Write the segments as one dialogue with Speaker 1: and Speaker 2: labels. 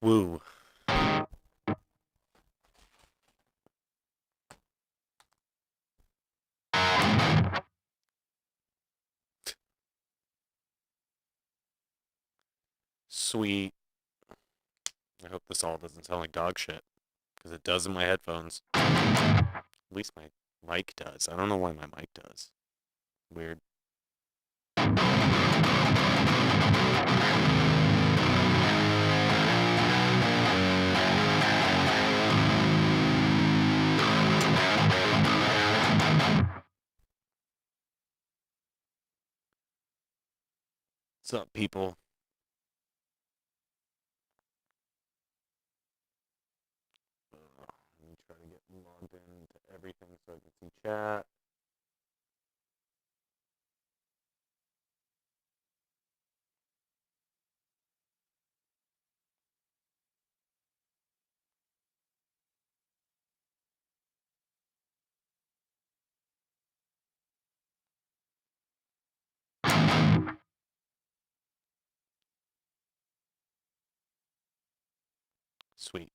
Speaker 1: Woo. Sweet. I hope this all doesn't sound like dog shit, because it does in my headphones. At least my mic does. I don't know why my mic does. Weird. What's up, people? Let me try to get logged into everything so I can see chat. Sweet.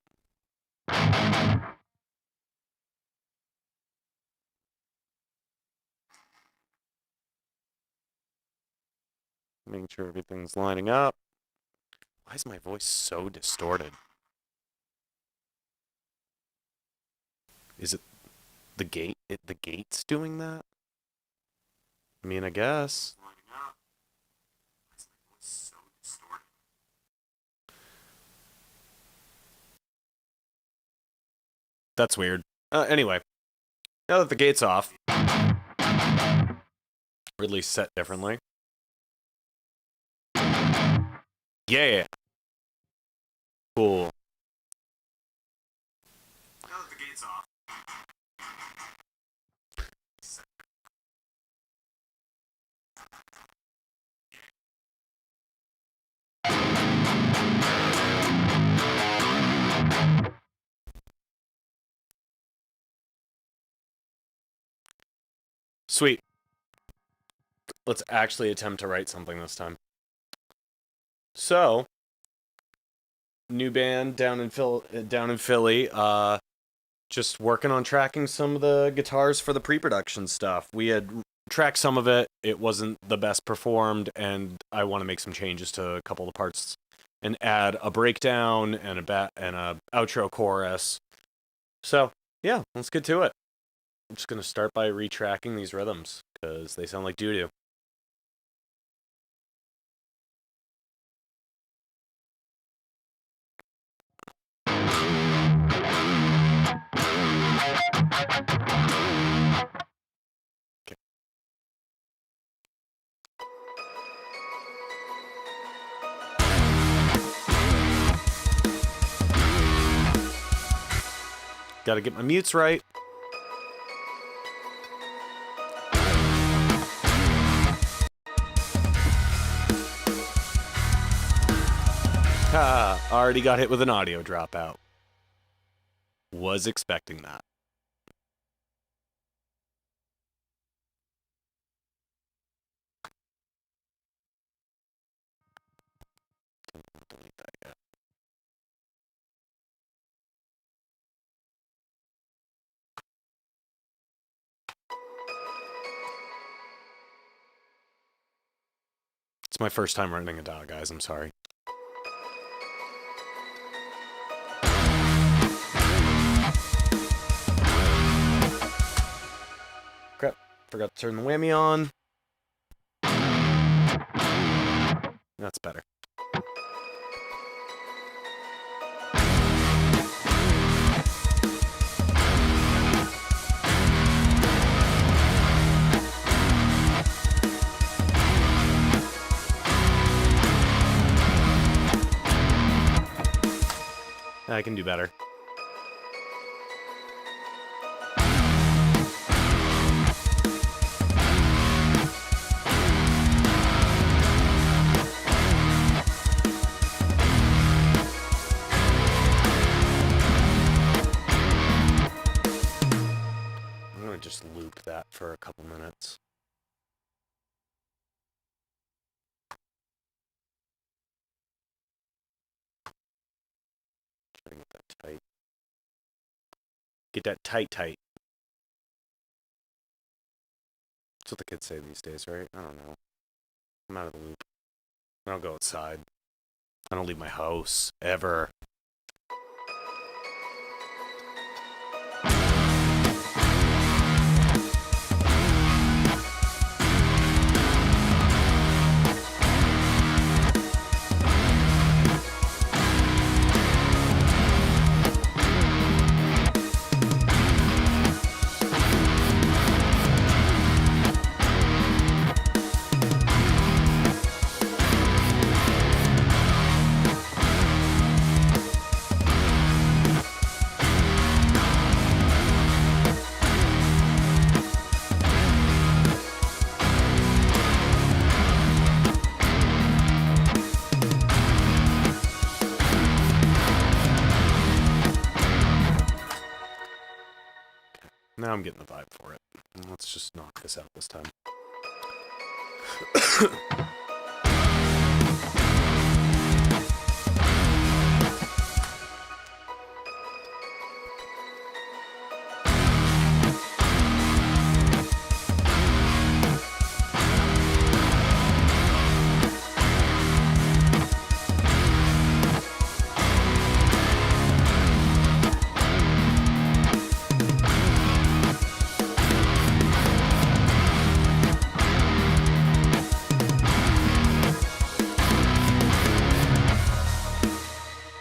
Speaker 1: Making sure everything's lining up. Why is my voice so distorted? Is it the gate? The gate's doing that? I mean, I guess. That's weird. Anyway, now that the gate's off, or at least set differently. Yeah. Cool. Now that the gate's off. Sweet. Let's actually attempt to write something this time. So, new band down in Philly. Just working on tracking some of the guitars for the pre-production stuff. We had tracked some of it. It wasn't the best performed, and I want to make some changes to a couple of the parts and add a breakdown and a outro chorus. So, yeah, let's get to it. I'm just gonna start by retracking these rhythms because they sound like doo-doo. Gotta get my mutes right. Ha! Already got hit with an audio dropout. Was expecting that. Don't delete that yet. It's my first time running a DAW, guys. I'm sorry. Crap. Forgot to turn the whammy on. That's better. I can do better. I'm gonna just loop that for a couple minutes. Get that tight, tight. That's what the kids say these days, right? I don't know. I'm out of the loop. I don't go outside. I don't leave my house. Ever. Now I'm getting the vibe for it. Let's just knock this out this time.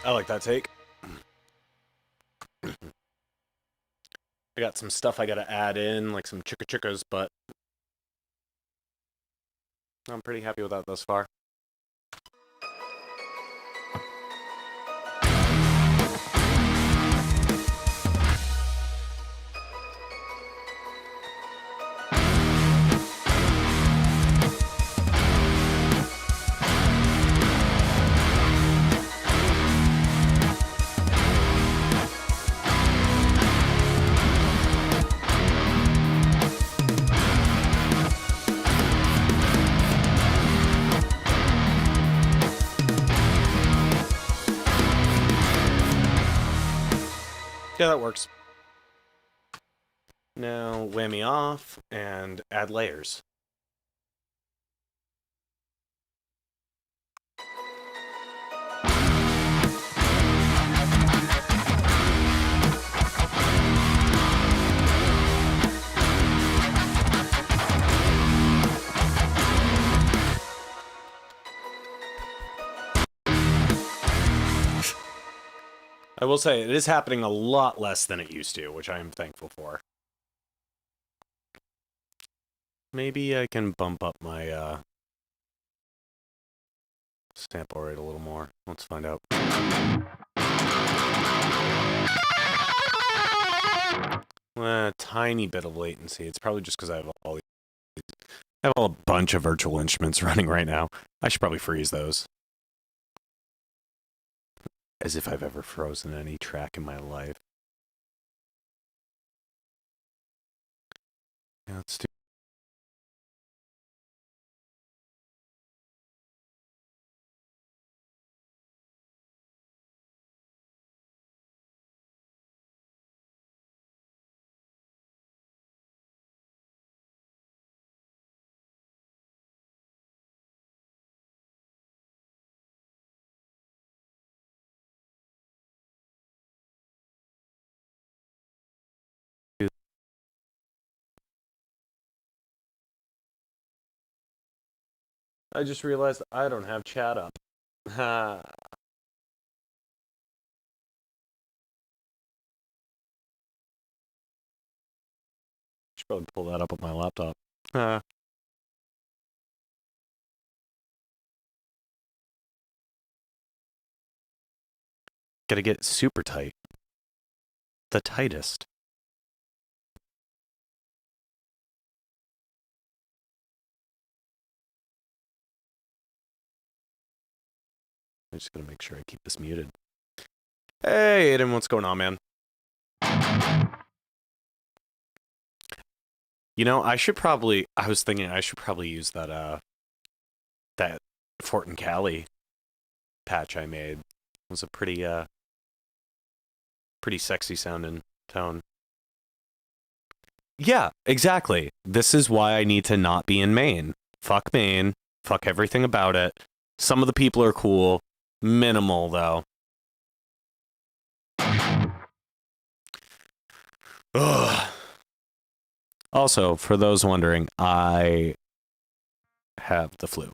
Speaker 1: I like that take. I got some stuff I gotta add in, like some chicka chickas, but I'm pretty happy with that thus far. Yeah, that works. Now, whammy off and add layers. I will say, it is happening a lot less than it used to, which I am thankful for. Maybe I can bump up my sample rate a little more. Let's find out. A tiny bit of latency. It's probably just because I have a bunch of virtual instruments running right now. I should probably freeze those. As if I've ever frozen any track in my life. Yeah, let's do. I just realized I don't have chat up. Ha. Should probably pull that up with my laptop. Gotta get super tight. The tightest. I'm just gonna make sure I keep this muted. Hey, Aiden, what's going on, man? You know, I was thinking I should probably use that Fort and Cali patch I made. It was a pretty sexy sounding tone. Yeah, exactly. This is why I need to not be in Maine. Fuck Maine. Fuck everything about it. Some of the people are cool. Minimal, though. Ugh. Also, for those wondering, I have the flu.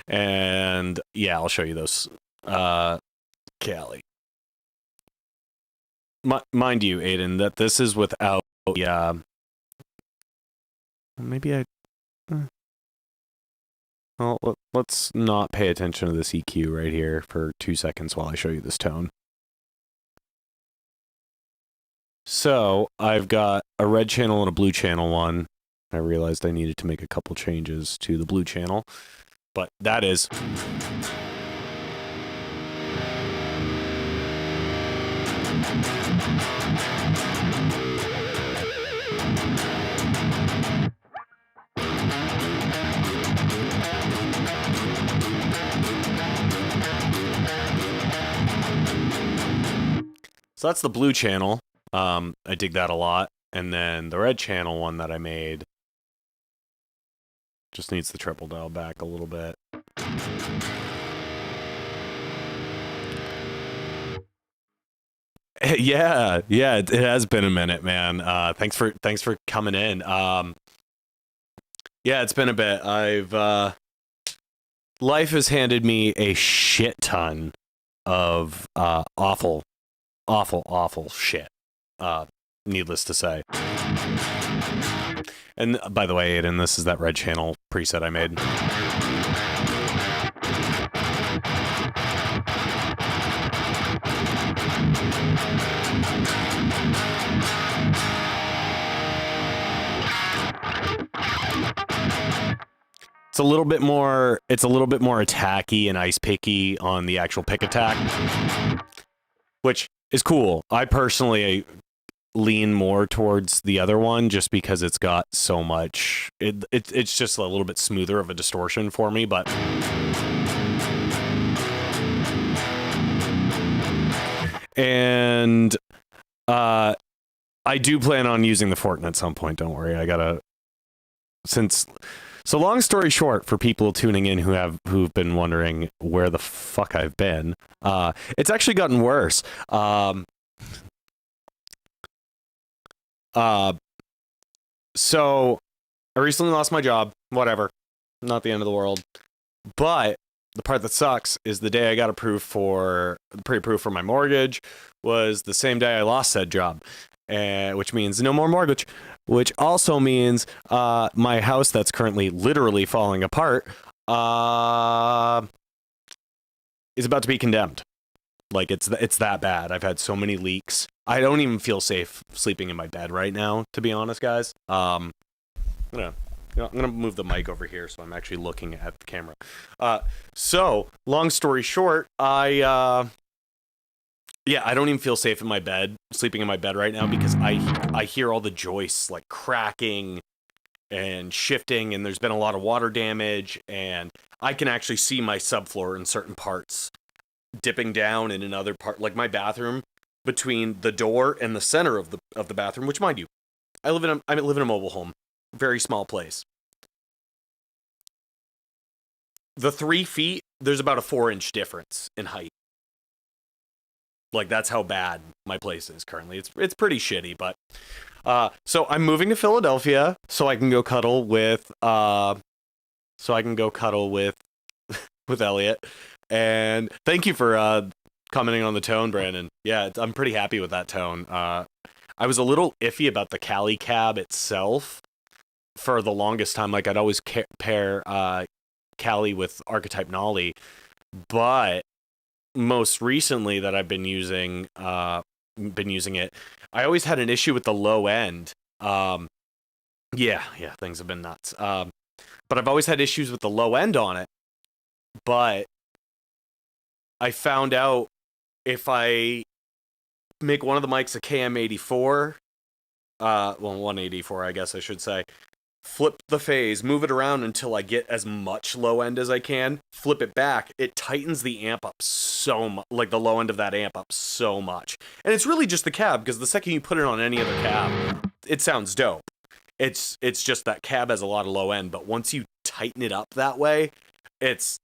Speaker 1: And yeah, I'll show you those. Callie. Mind you, Aiden, that this is without the, maybe I... Well, let's not pay attention to this EQ right here for 2 seconds while I show you this tone. So, I've got a red channel and a blue channel one. I realized I needed to make a couple changes to the blue channel, but that is... So that's the blue channel. I dig that a lot. And then the red channel one that I made just needs the triple dial back a little bit. Yeah, it has been a minute, man. Thanks for coming in. Yeah, it's been a bit. Life has handed me a shit ton of awful shit. Needless to say. And by the way, Aiden, this is that red channel preset I made. It's a little bit more attacky and ice picky on the actual pick attack, which is cool. I personally lean more towards the other one just because it's got so much. It's just a little bit smoother of a distortion for me, but and I do plan on using the Fortin at some point. Don't worry. So long story short, for people tuning in who've been wondering where the fuck I've been, it's actually gotten worse. So I recently lost my job. Whatever, not the end of the world. But the part that sucks is the day I got pre-approved for my mortgage was the same day I lost said job, which means no more mortgage. Which also means my house that's currently literally falling apart is about to be condemned. Like, it's that bad. I've had so many leaks. I don't even feel safe sleeping in my bed right now, to be honest, guys. I'm gonna move the mic over here so I'm actually looking at the camera. So, long story short, I don't even feel safe in my bed, sleeping in my bed right now, because I hear all the joists like cracking and shifting, and there's been a lot of water damage, and I can actually see my subfloor in certain parts dipping down in another part, like my bathroom, between the door and the center of the bathroom, which, mind you, I live in a mobile home, very small place. The 3 feet, there's about a 4-inch difference in height. Like, that's how bad my place is currently. It's pretty shitty, but so I'm moving to Philadelphia so I can go cuddle with with Elliot. And thank you for commenting on the tone, Brandon. Yeah, I'm pretty happy with that tone. I was a little iffy about the Cali cab itself for the longest time. Like, I'd always pair Cali with Archetype Nolly, but most recently that I've been using it, I always had an issue with the low end. Yeah, things have been nuts. But I've always had issues with the low end on it. But I found out if I make one of the mics a KM84, 184, I guess I should say, flip the phase, move it around until I get as much low end as I can, flip it back, it tightens the amp up so much, like the low end of that amp up so much. And it's really just the cab, because the second you put it on any other cab, it sounds dope. it's just that cab has a lot of low end, but once you tighten it up that way, it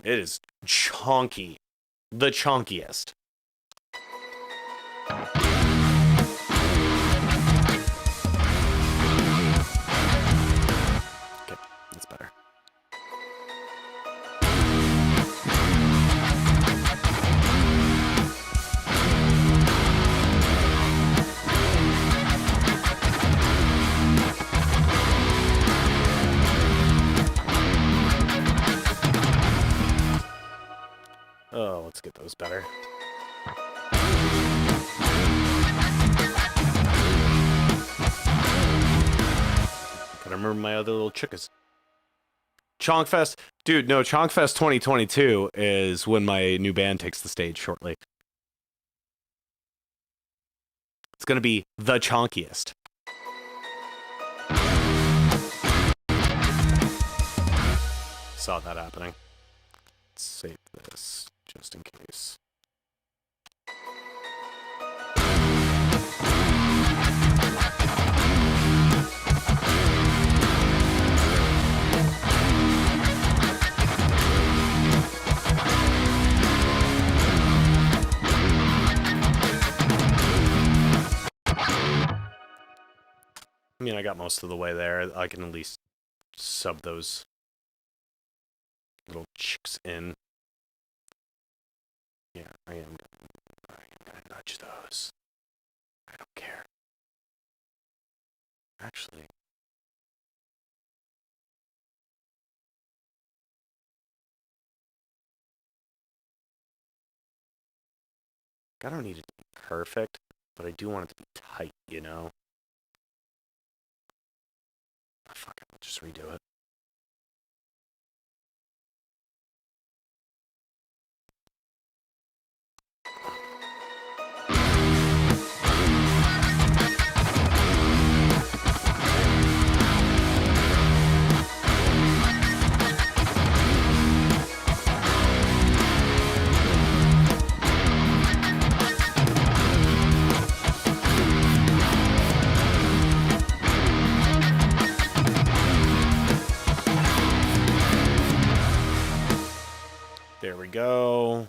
Speaker 1: is chonky, the chonkiest. Okay, that's better. Oh, let's get those better. Gotta remember my other little chickas. Chonkfest, dude, no, Chonkfest 2022 is when my new band takes the stage shortly. It's gonna be the chonkiest. Saw that happening. Let's save this just in case. I mean, I got most of the way there. I can at least sub those little chicks in. Yeah, I am gonna nudge those. I don't care. Actually, I don't need it to be perfect, but I do want it to be tight, you know? Oh, fuck it, I'll just redo it. There we go.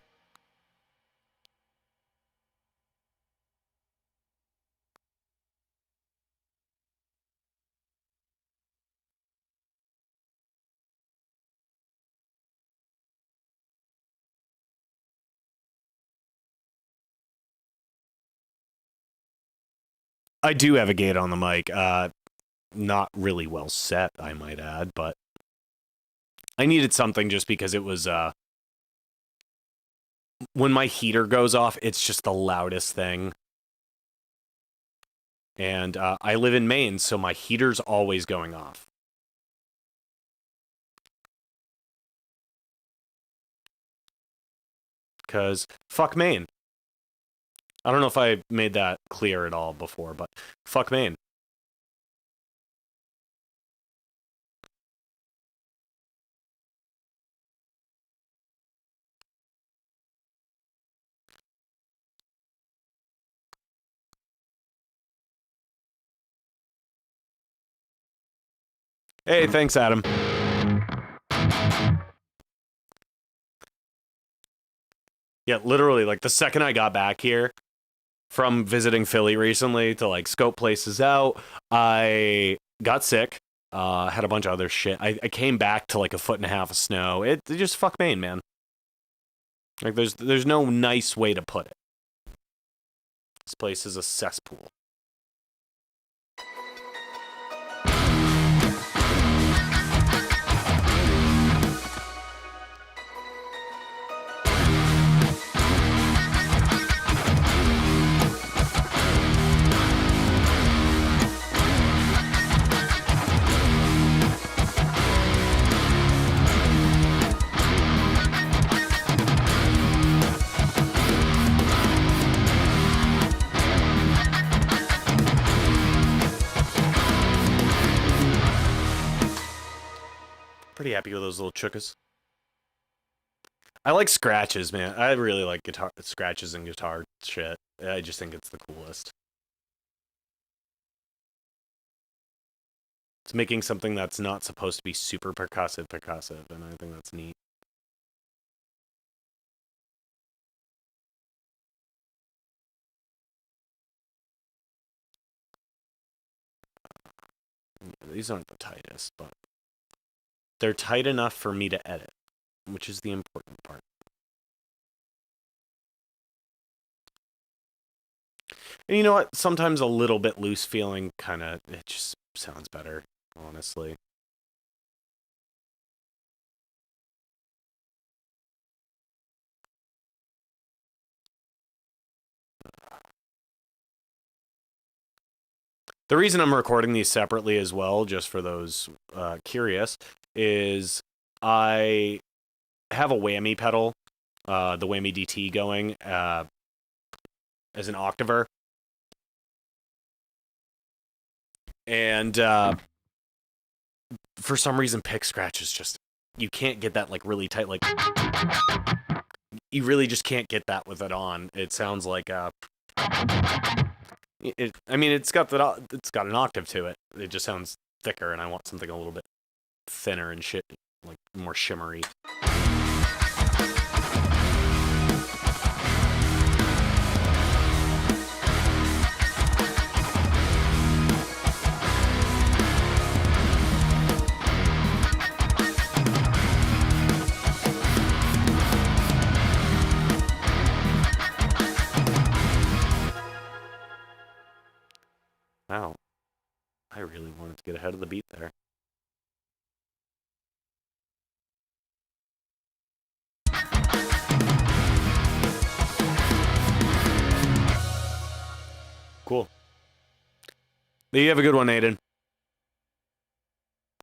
Speaker 1: I do have a gate on the mic. Not really well set, I might add, but I needed something just because it was, when my heater goes off, it's just the loudest thing. And I live in Maine, so my heater's always going off. Because fuck Maine. I don't know if I made that clear at all before, but fuck Maine. Hey, thanks, Adam. Yeah, literally, like, the second I got back here from visiting Philly recently to, like, scope places out, I got sick, had a bunch of other shit. I came back to, like, 1.5 feet of snow. It just fuck Maine, man. Like, there's no nice way to put it. This place is a cesspool. Pretty happy with those little chukkas. I like scratches, man. I really like guitar scratches and guitar shit. I just think it's the coolest. It's making something that's not supposed to be super percussive, and I think that's neat. These aren't the tightest, but they're tight enough for me to edit, which is the important part. And you know what? Sometimes a little bit loose feeling it just sounds better, honestly. The reason I'm recording these separately as well, just for those curious, is I have a whammy pedal, the whammy DT going as an octaver. And for some reason, pick scratch is just, you can't get that like really tight, like, you really just can't get that with it on. It sounds like it's got an octave to it. It just sounds thicker, and I want something a little bit thinner and shit, like more shimmery. Wow. I really wanted to get ahead of the beat there. Cool. You have a good one, Aiden.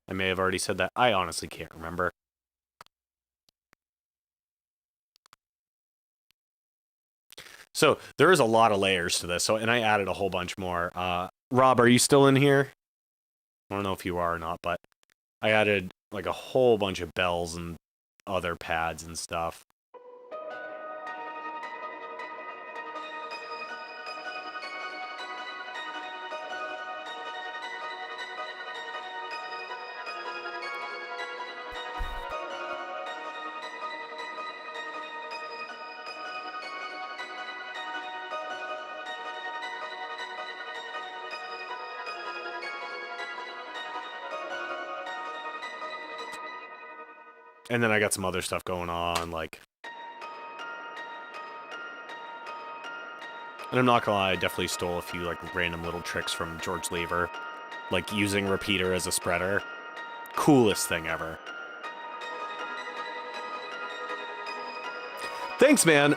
Speaker 1: I may have already said that. I honestly can't remember. So there is a lot of layers to this. And I added a whole bunch more. Rob, are you still in here? I don't know if you are or not, but I added like a whole bunch of bells and other pads and stuff. And then I got some other stuff going on, like... And I'm not gonna lie, I definitely stole a few, like, random little tricks from George Lever. Like, using repeater as a spreader. Coolest thing ever. Thanks, man.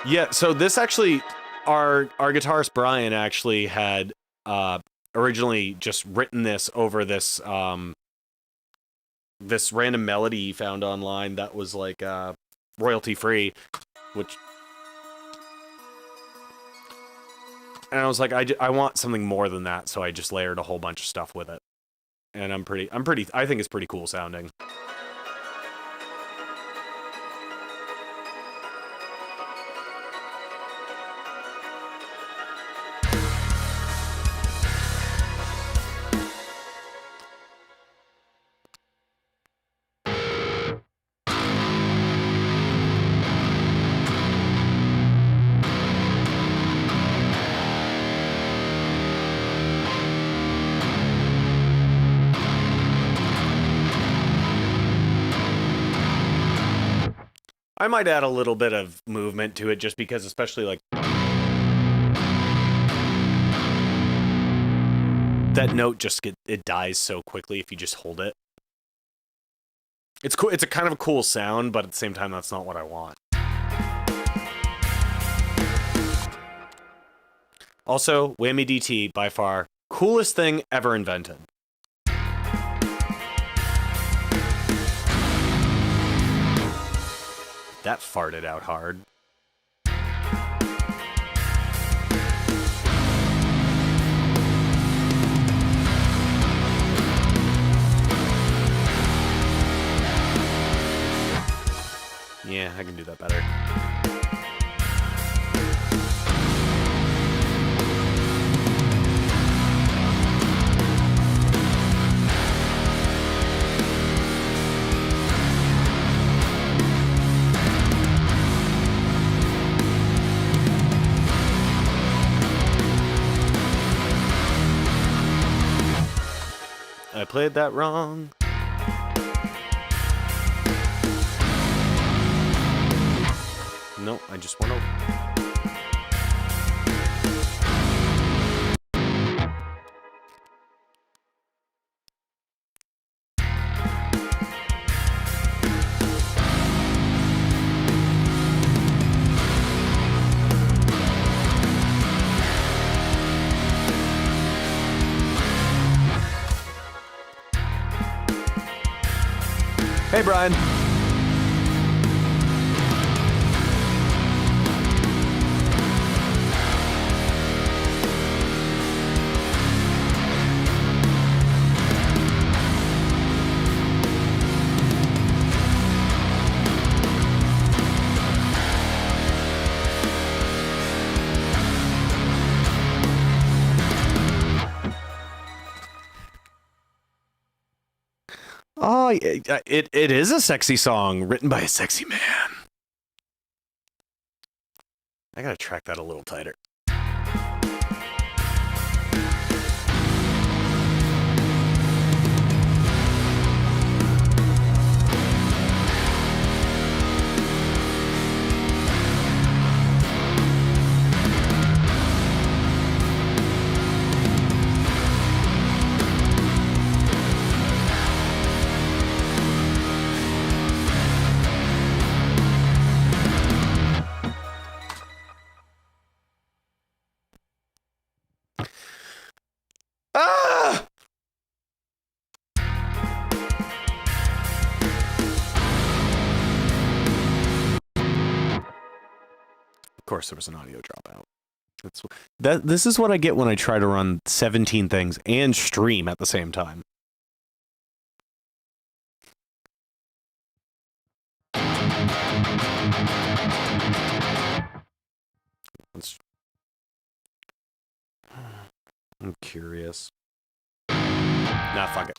Speaker 1: Yeah, so this actually... Our guitarist, Brian, actually had, originally just written this over this, this random melody he found online that was like royalty free, which, and I was like, I want something more than that, so I just layered a whole bunch of stuff with it, and I think it's pretty cool sounding. I might add a little bit of movement to it just because, especially like that note just it dies so quickly if you just hold it. It's cool. It's a kind of a cool sound, but at the same time, that's not what I want. Also, whammy DT, by far, coolest thing ever invented. That farted out hard. Yeah, I can do that better. played that wrong. No, I just went over. Hey, Brian. Oh, it is a sexy song written by a sexy man. I gotta track that a little tighter. Ah! Of course, there was an audio dropout. This is what I get when I try to run 17 things and stream at the same time. I'm curious. Nah, fuck it.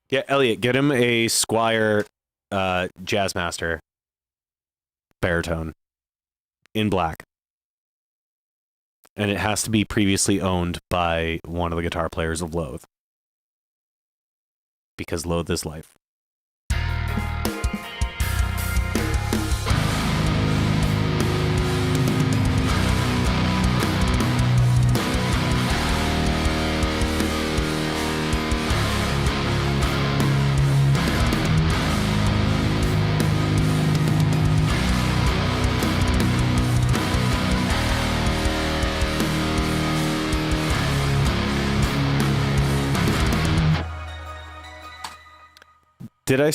Speaker 1: Yeah, Elliot, get him a Squire Jazzmaster baritone in black. And it has to be previously owned by one of the guitar players of Loathe. Because Loathe is life. Did I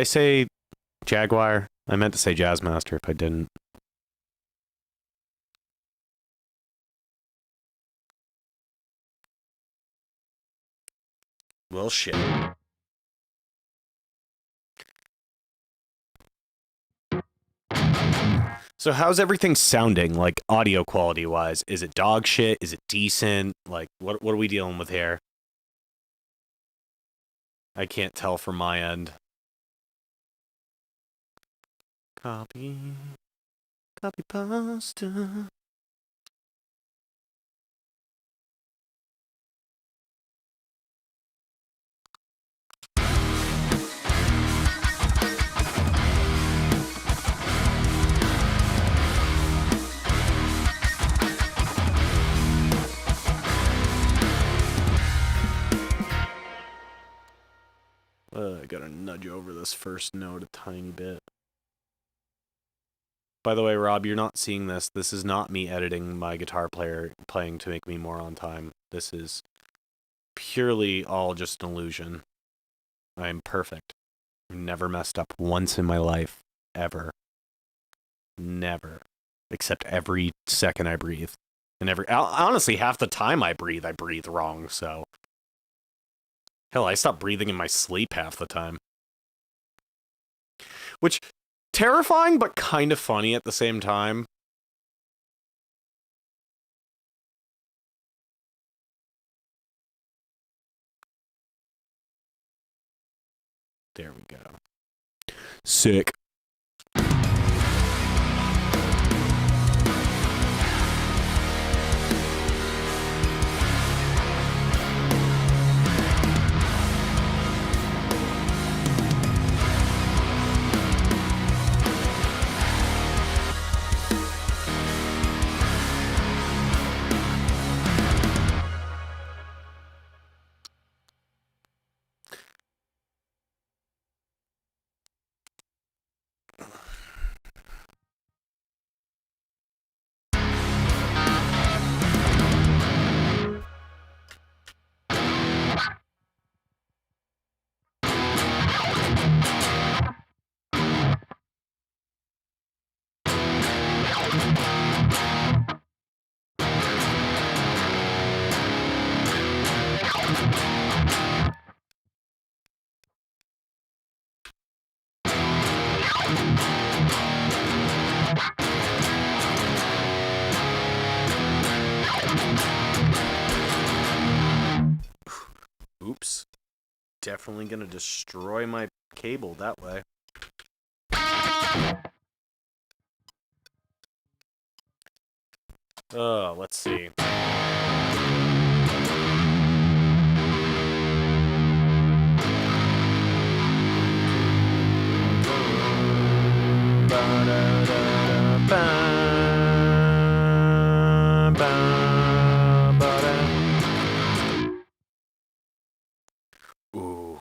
Speaker 1: say Jaguar? I meant to say Jazzmaster if I didn't. Well, shit. So how's everything sounding, like, audio quality-wise? Is it dog shit? Is it decent? Like, what are we dealing with here? I can't tell from my end. Copy pasta. I gotta nudge over this first note a tiny bit. By the way, Rob, you're not seeing this. This is not me editing my guitar player playing to make me more on time. This is purely all just an illusion. I'm perfect. I've never messed up once in my life. Ever. Never. Except every second I breathe. And honestly, half the time I breathe wrong, so Hell, I stop breathing in my sleep half the time. Which, terrifying, but kind of funny at the same time. There we go. Sick. Oops. Definitely gonna destroy my cable that way. Let's see. Ooh.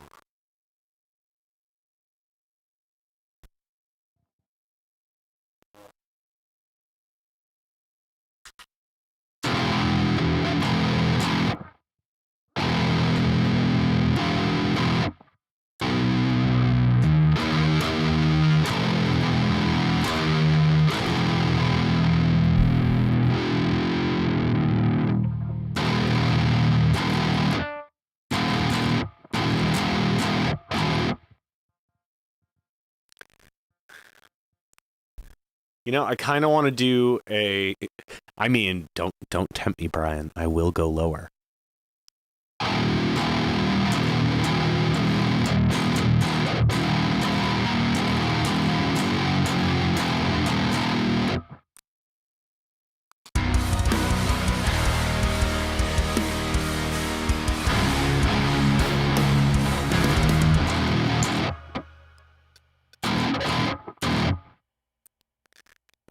Speaker 1: You know, I kind of want to do a. I mean, don't tempt me, Brian. I will go lower.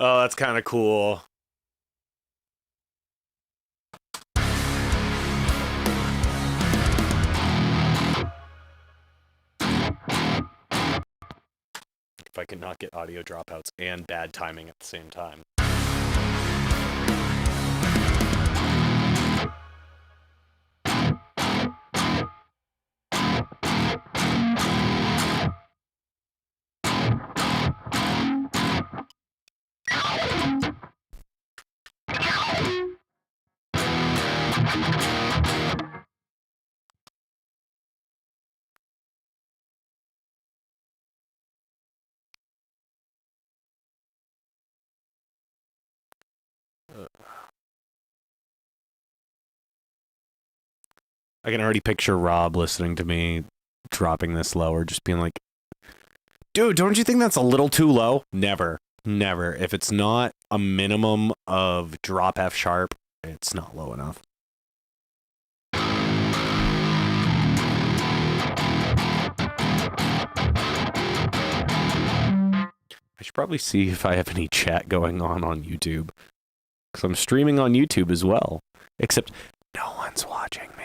Speaker 1: Oh, that's kind of cool. If I could not get audio dropouts and bad timing at the same time. I can already picture Rob listening to me dropping this lower, just being like, dude, don't you think that's a little too low? Never. Never. If it's not a minimum of drop F sharp, it's not low enough. I should probably see if I have any chat going on YouTube. Because I'm streaming on YouTube as well. Except no one's watching me.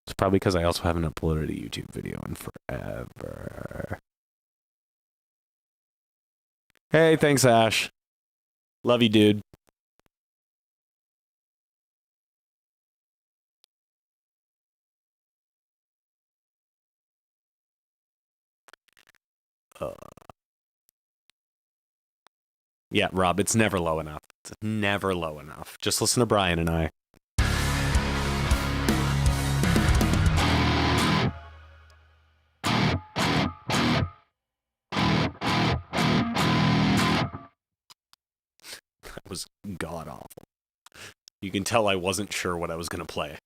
Speaker 1: It's probably because I also haven't uploaded a YouTube video in forever. Hey, thanks, Ash. Love you, dude. Yeah, Rob, it's never low enough. It's never low enough. Just listen to Brian and I. That was god awful. You can tell I wasn't sure what I was going to play.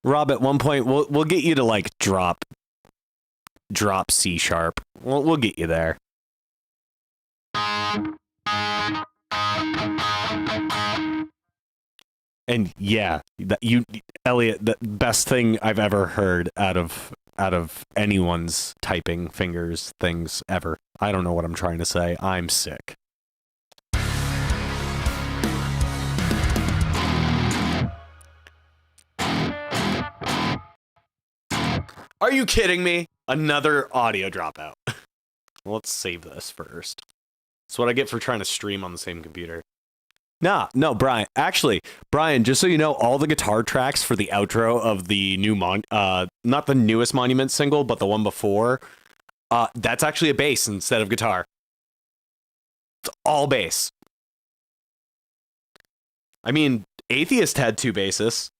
Speaker 1: Rob, at one point we'll get you to like drop C sharp. We'll get you there. And yeah, Elliot, the best thing I've ever heard out of anyone's typing fingers things ever. I don't know what I'm trying to say. I'm sick. Are you kidding me? Another audio dropout. Let's save this first. That's what I get for trying to stream on the same computer. No, Brian. Actually, Brian, just so you know, all the guitar tracks for the outro of the new not the newest Monument single, but the one before, that's actually a bass instead of guitar. It's all bass. I mean, Atheist had 2 bassists.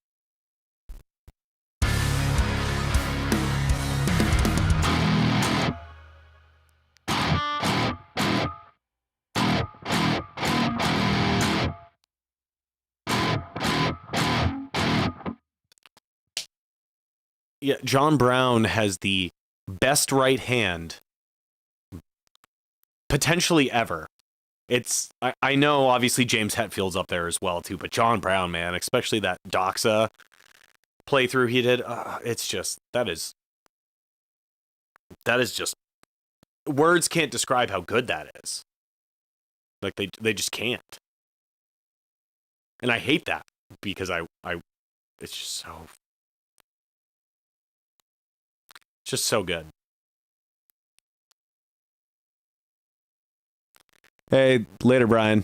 Speaker 1: Yeah, John Brown has the best right hand potentially ever. I know obviously James Hetfield's up there as well too, but John Brown, man, especially that Doxa playthrough he did, it's just that is just words can't describe how good that is. Like they just can't. And I hate that because it's just so good. Hey, later, Brian.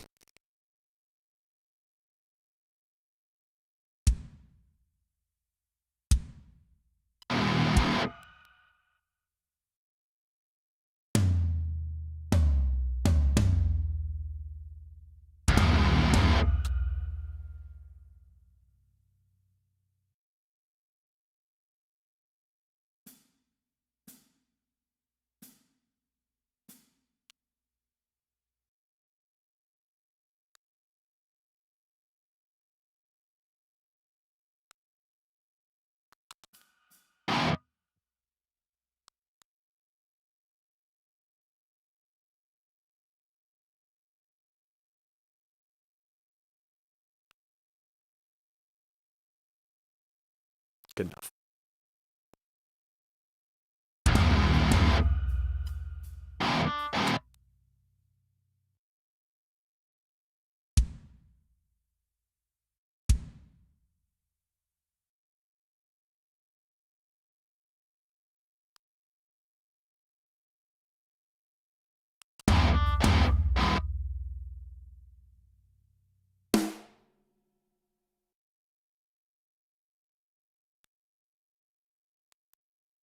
Speaker 1: Good enough.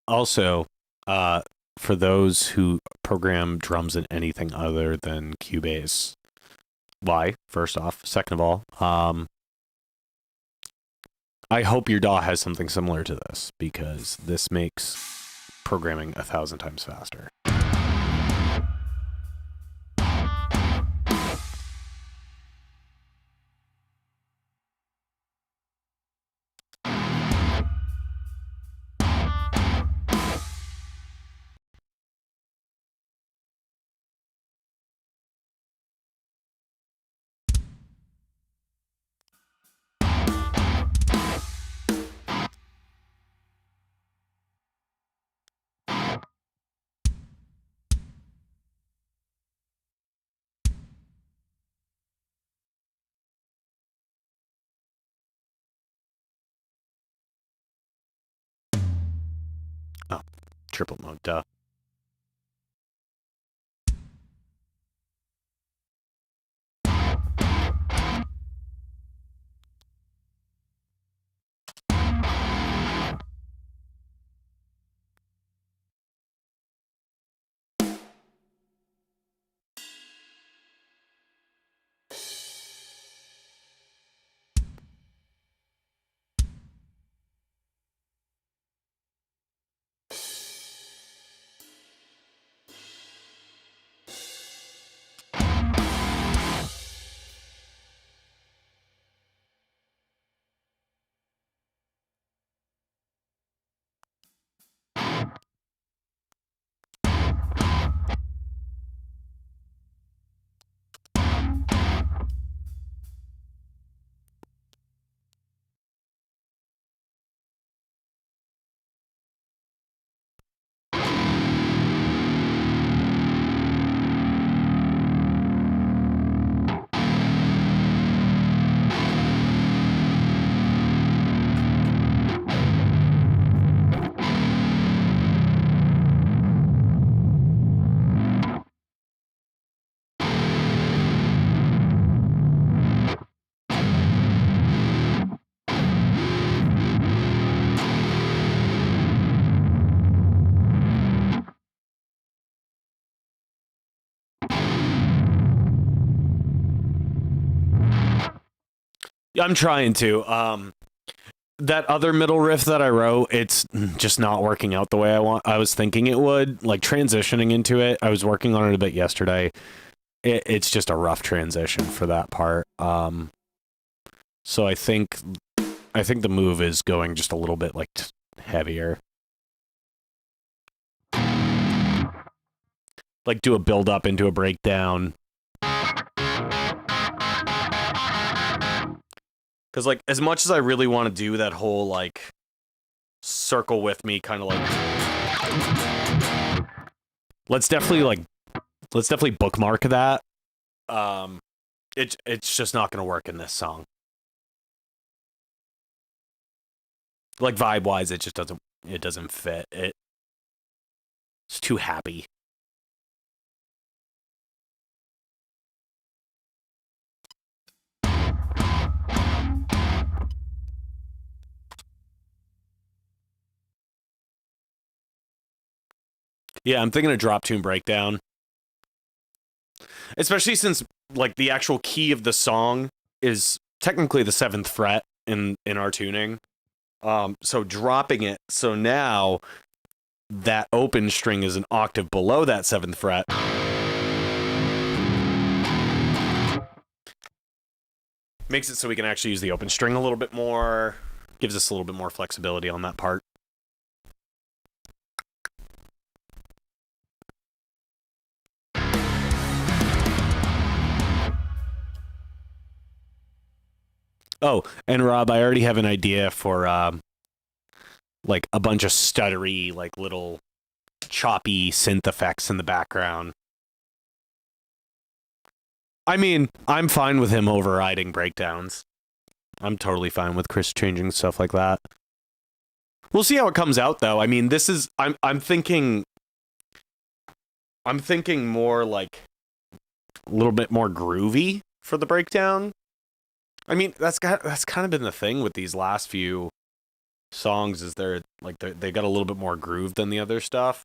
Speaker 1: Also, for those who program drums in anything other than Cubase, why? First off, second of all, I hope your DAW has something similar to this because this makes programming 1,000 times faster. Oh, triple mode, duh. Yeah, I'm trying to. That other middle riff that I wrote, it's just not working out the way I was thinking it would. Like transitioning into it, I was working on it a bit yesterday. It's just a rough transition for that part. So I think the move is going just a little bit like heavier. Like do a build up into a breakdown. Because, like, as much as I really want to do that whole, like, circle with me kind of like... Let's definitely bookmark that. It's just not going to work in this song. Like, vibe-wise, it just doesn't fit. It's too happy. Yeah, I'm thinking a drop tune breakdown. Especially since, like, the actual key of the song is technically the 7th fret in our tuning. So dropping it, so now that open string is an octave below that 7th fret. Makes it so we can actually use the open string a little bit more. Gives us a little bit more flexibility on that part. Oh, and Rob, I already have an idea for like a bunch of stuttery, like little choppy synth effects in the background. I mean, I'm fine with him overriding breakdowns. I'm totally fine with Chris changing stuff like that. We'll see how it comes out, though. I mean, this is I'm thinking more like a little bit more groovy for the breakdown. I mean, that's kind of been the thing with these last few songs is they got a little bit more groove than the other stuff.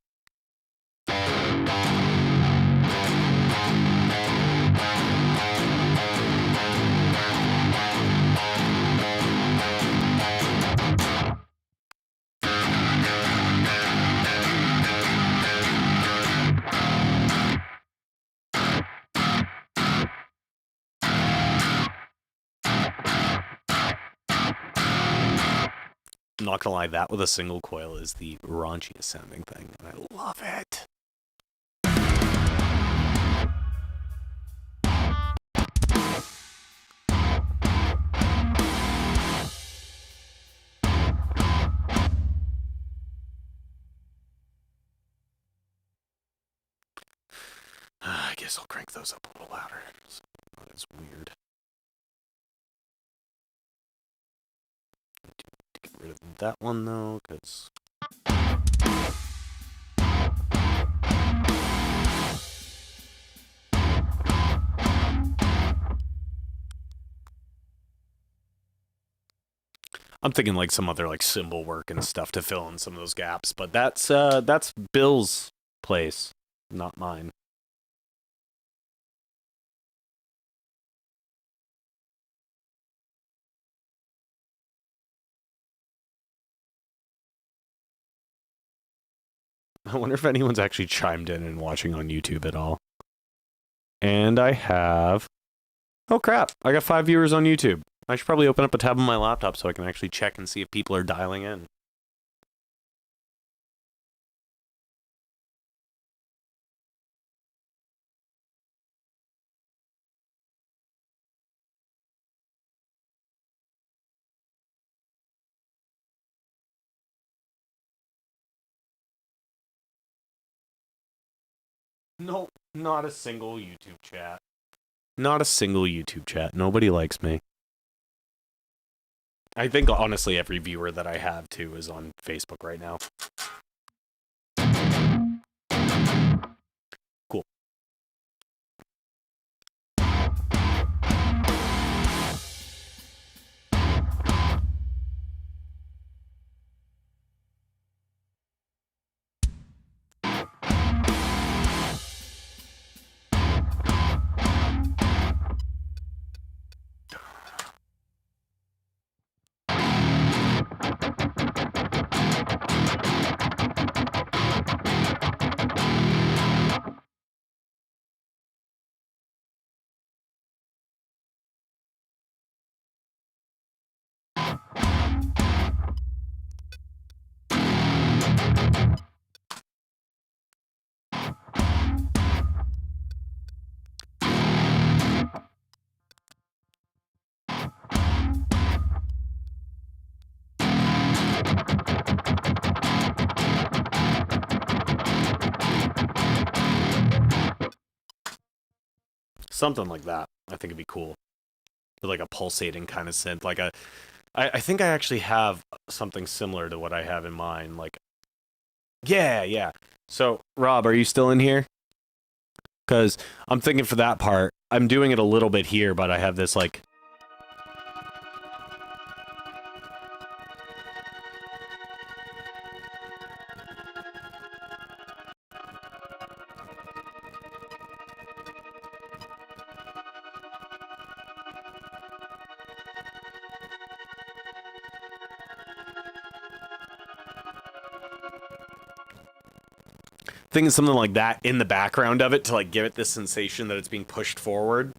Speaker 1: I'm not gonna lie, that with a single coil is the raunchiest sounding thing, and I love it. I guess I'll crank those up a little louder. That's weird. Get rid of that one though, because I'm thinking like some other like symbol work and stuff to fill in some of those gaps, but that's Bill's place, not mine. I wonder if anyone's actually chimed in and watching on YouTube at all. And I have... Oh crap, I got 5 viewers on YouTube. I should probably open up a tab on my laptop so I can actually check and see if people are dialing in. No, not a single YouTube chat. Not a single YouTube chat. Nobody likes me. I think, honestly, every viewer that I have, too, is on Facebook right now. Cool. Something like that. I think it'd be cool. With like a pulsating kind of synth. Like I think I actually have something similar to what I have in mind. Like, yeah. So, Rob, are you still in here? Because I'm thinking for that part, I'm doing it a little bit here, but I have this like... Thinking something like that in the background of it to like give it this sensation that it's being pushed forward.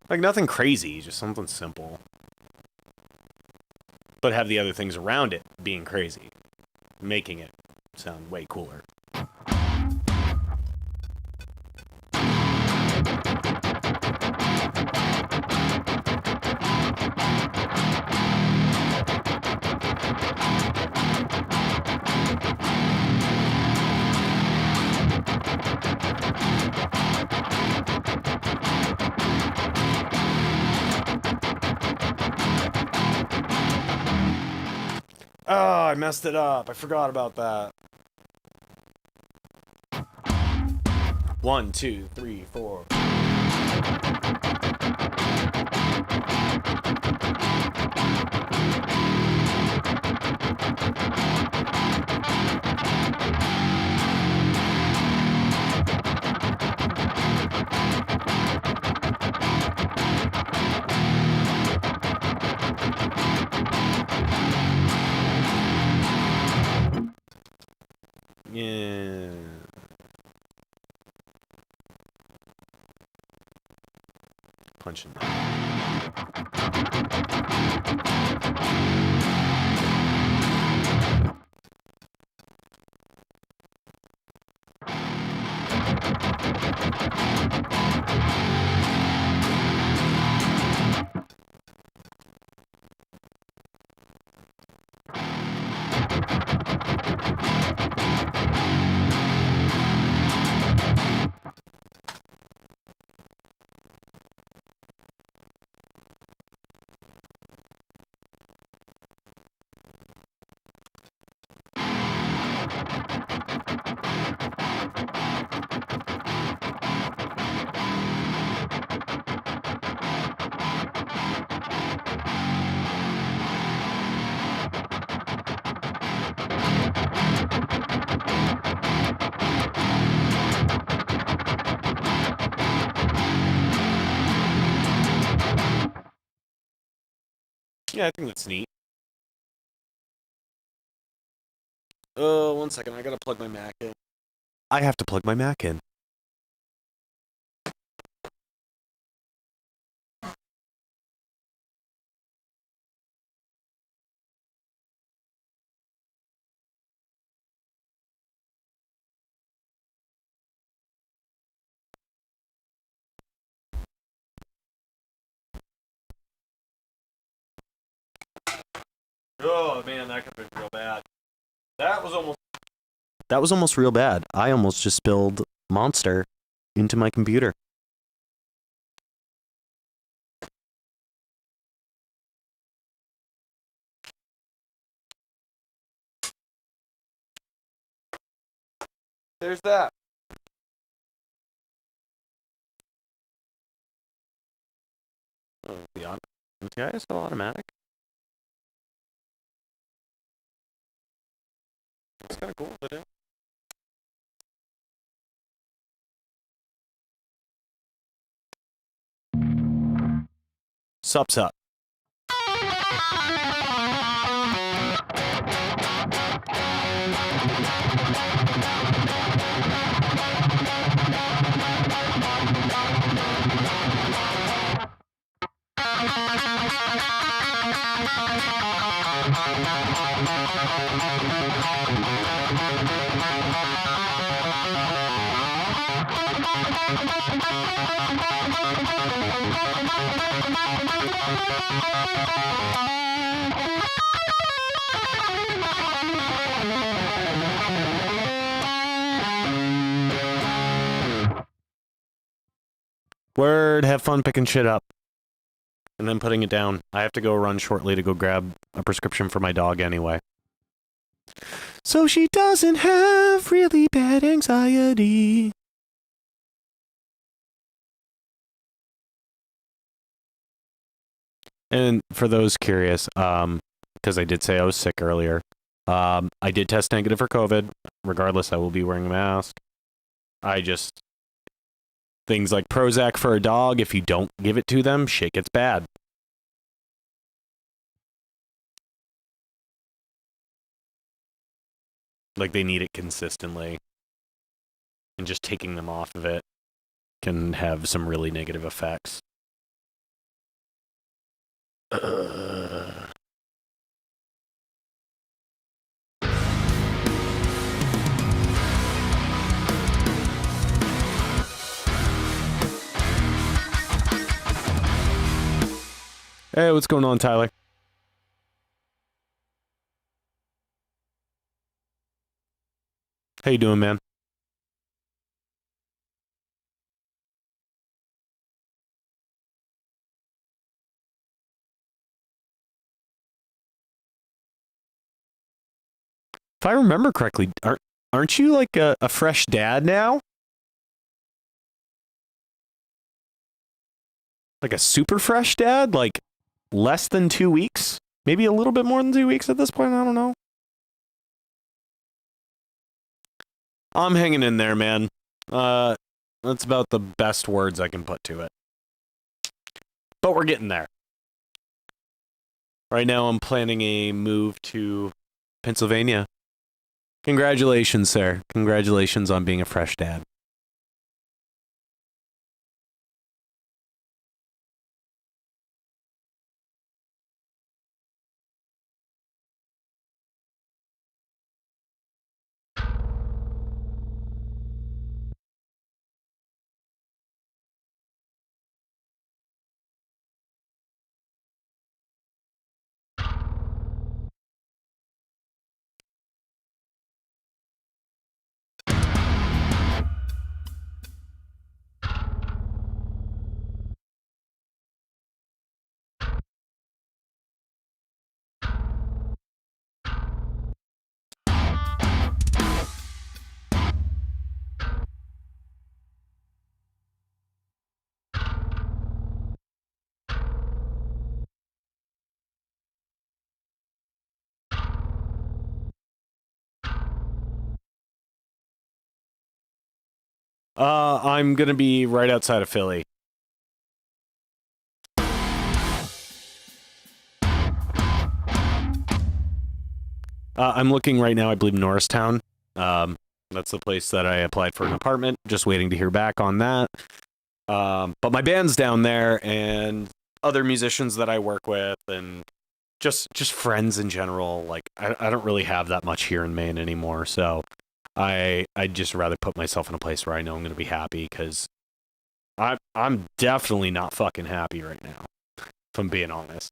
Speaker 1: Like nothing crazy, just something simple. But have the other things around it being crazy, making it sound way cooler. Oh, I messed it up. I forgot about that. 1, 2, 3, 4. Yeah. punching that. Yeah, I think that's neat. Oh, 1 second. I gotta plug my Mac in. I have to plug my Mac in. Oh man, that could have been real bad. That was almost real bad. I almost just spilled Monster into my computer. There's that. Oh, the MTI is still automatic. It's kind of cool, but it. Sups up. Word, have fun picking shit up. And then putting it down. I have to go run shortly to go grab a prescription for my dog anyway. So she doesn't have really bad anxiety. And for those curious, because I did say I was sick earlier, I did test negative for COVID. Regardless, I will be wearing a mask. Things like Prozac for a dog, if you don't give it to them, shit gets bad. Like, they need it consistently. And just taking them off of it can have some really negative effects. Hey, what's going on, Tyler? How you doing, man? If I remember correctly, aren't you like a fresh dad now? Like a super fresh dad? Like less than 2 weeks? Maybe a little bit more than 2 weeks at this point? I don't know. I'm hanging in there, man. That's about the best words I can put to it. But we're getting there. Right now, I'm planning a move to Pennsylvania. Congratulations, sir. Congratulations on being a fresh dad. I'm gonna be right outside of Philly. I'm looking right now, I believe Norristown. That's the place that I applied for an apartment. Just waiting to hear back on that. But my band's down there, and other musicians that I work with, and just friends in general. Like I don't really have that much here in Maine anymore, so I'd just rather put myself in a place where I know I'm going to be happy, because I'm definitely not fucking happy right now, if I'm being honest.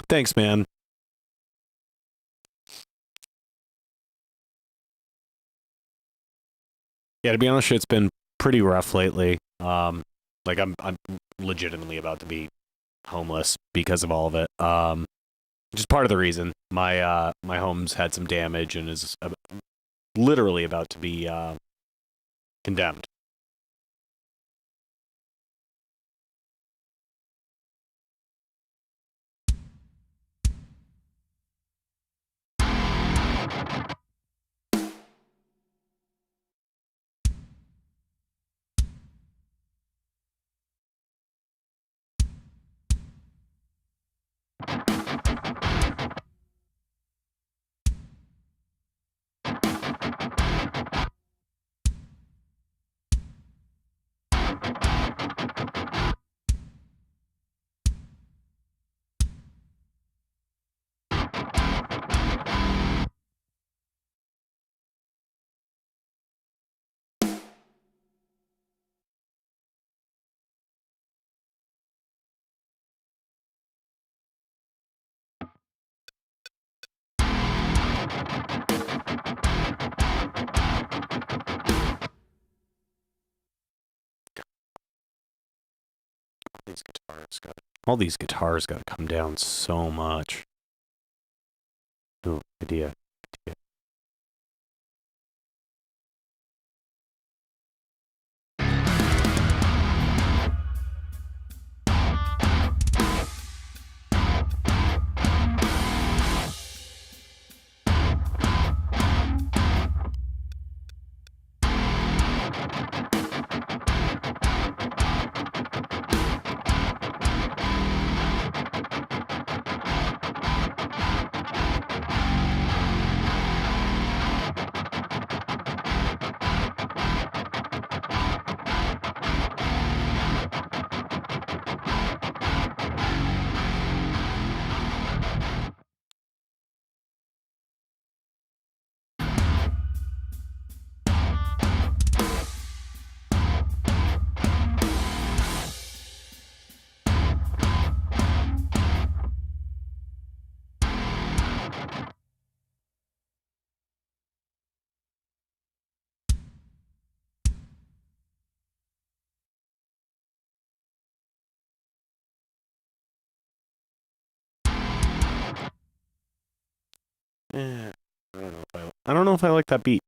Speaker 1: Thanks, man. Yeah, to be honest, it's been pretty rough lately. Like I'm legitimately about to be homeless because of all of it. Just part of the reason my home's had some damage and is literally about to be condemned. All these guitars got to come down so much. Ooh, idea. I don't know if I like that beat.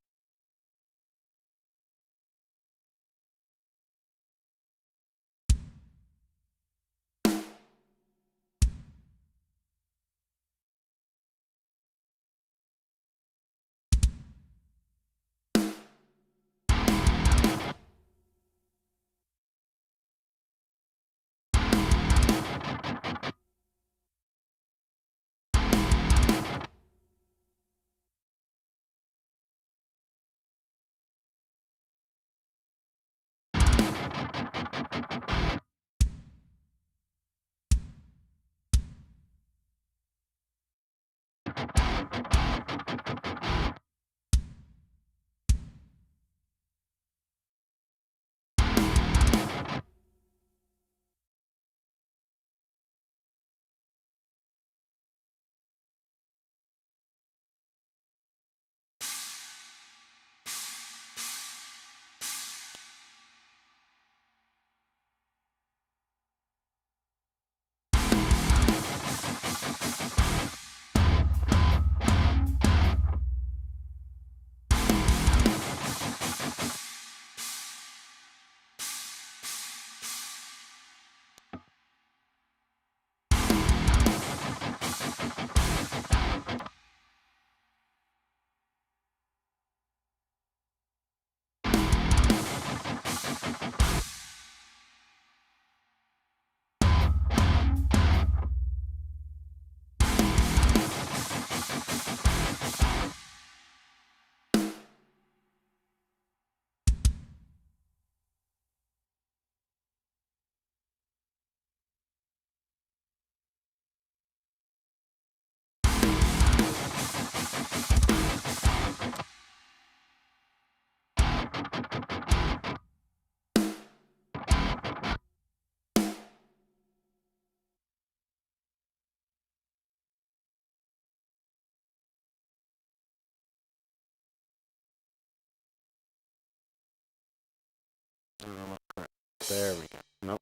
Speaker 1: There we go. Nope.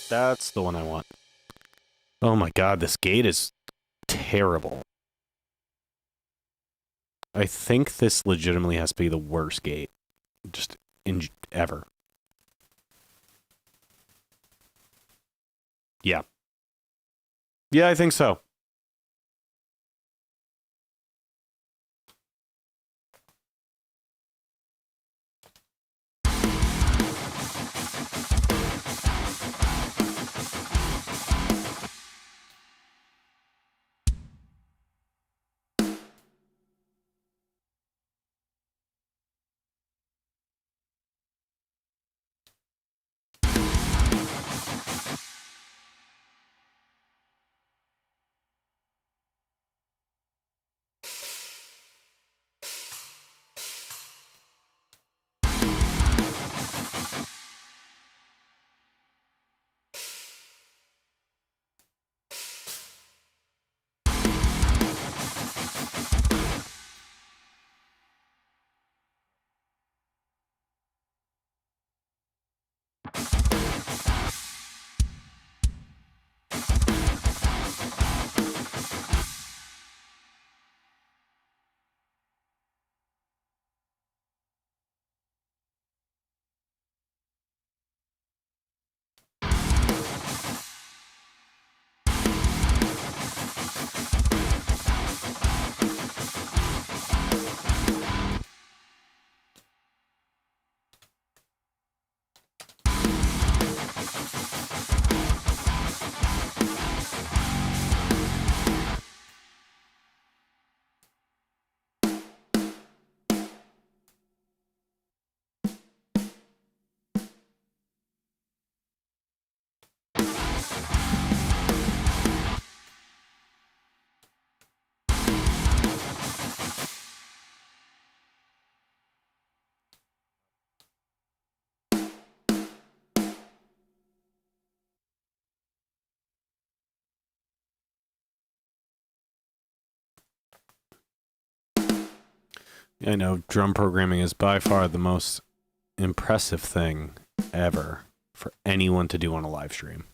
Speaker 1: That's the one I want. Oh my god, this gate is terrible. I think this legitimately has to be the worst gate. Just ever. Yeah. Yeah, I think so. I know drum programming is by far the most impressive thing ever for anyone to do on a live stream.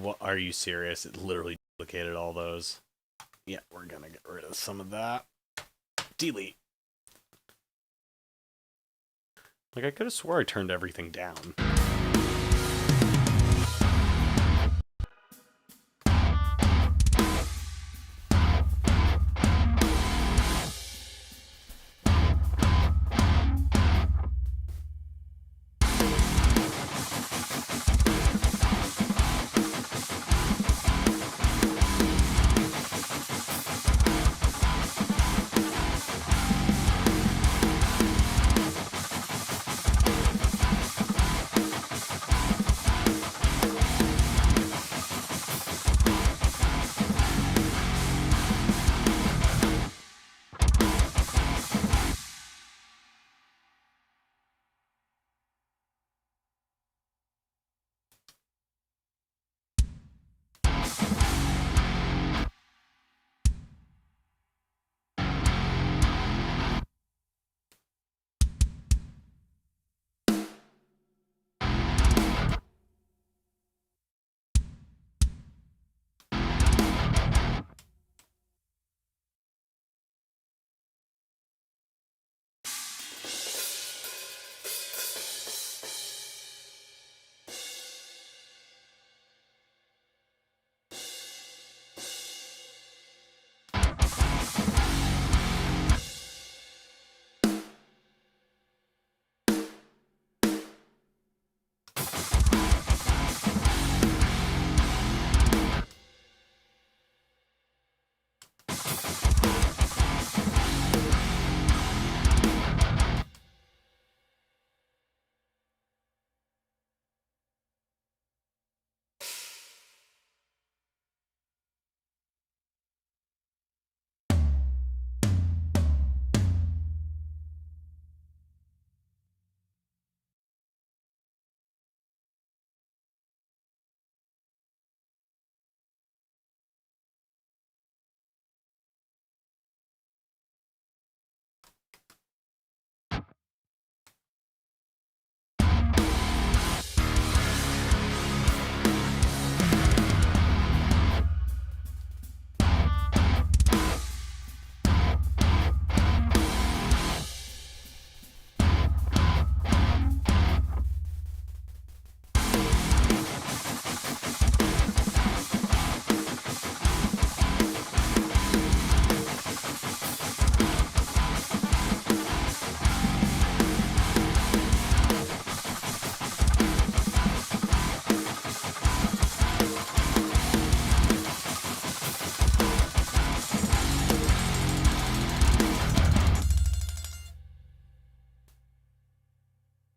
Speaker 1: What, are you serious? It literally duplicated all those. Yeah, we're gonna get rid of some of that. Delete. Like, I could have swore I turned everything down.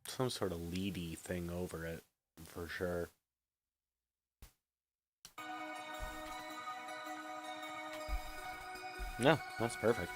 Speaker 1: Some sort of leady thing over it, for sure. No, that's perfect.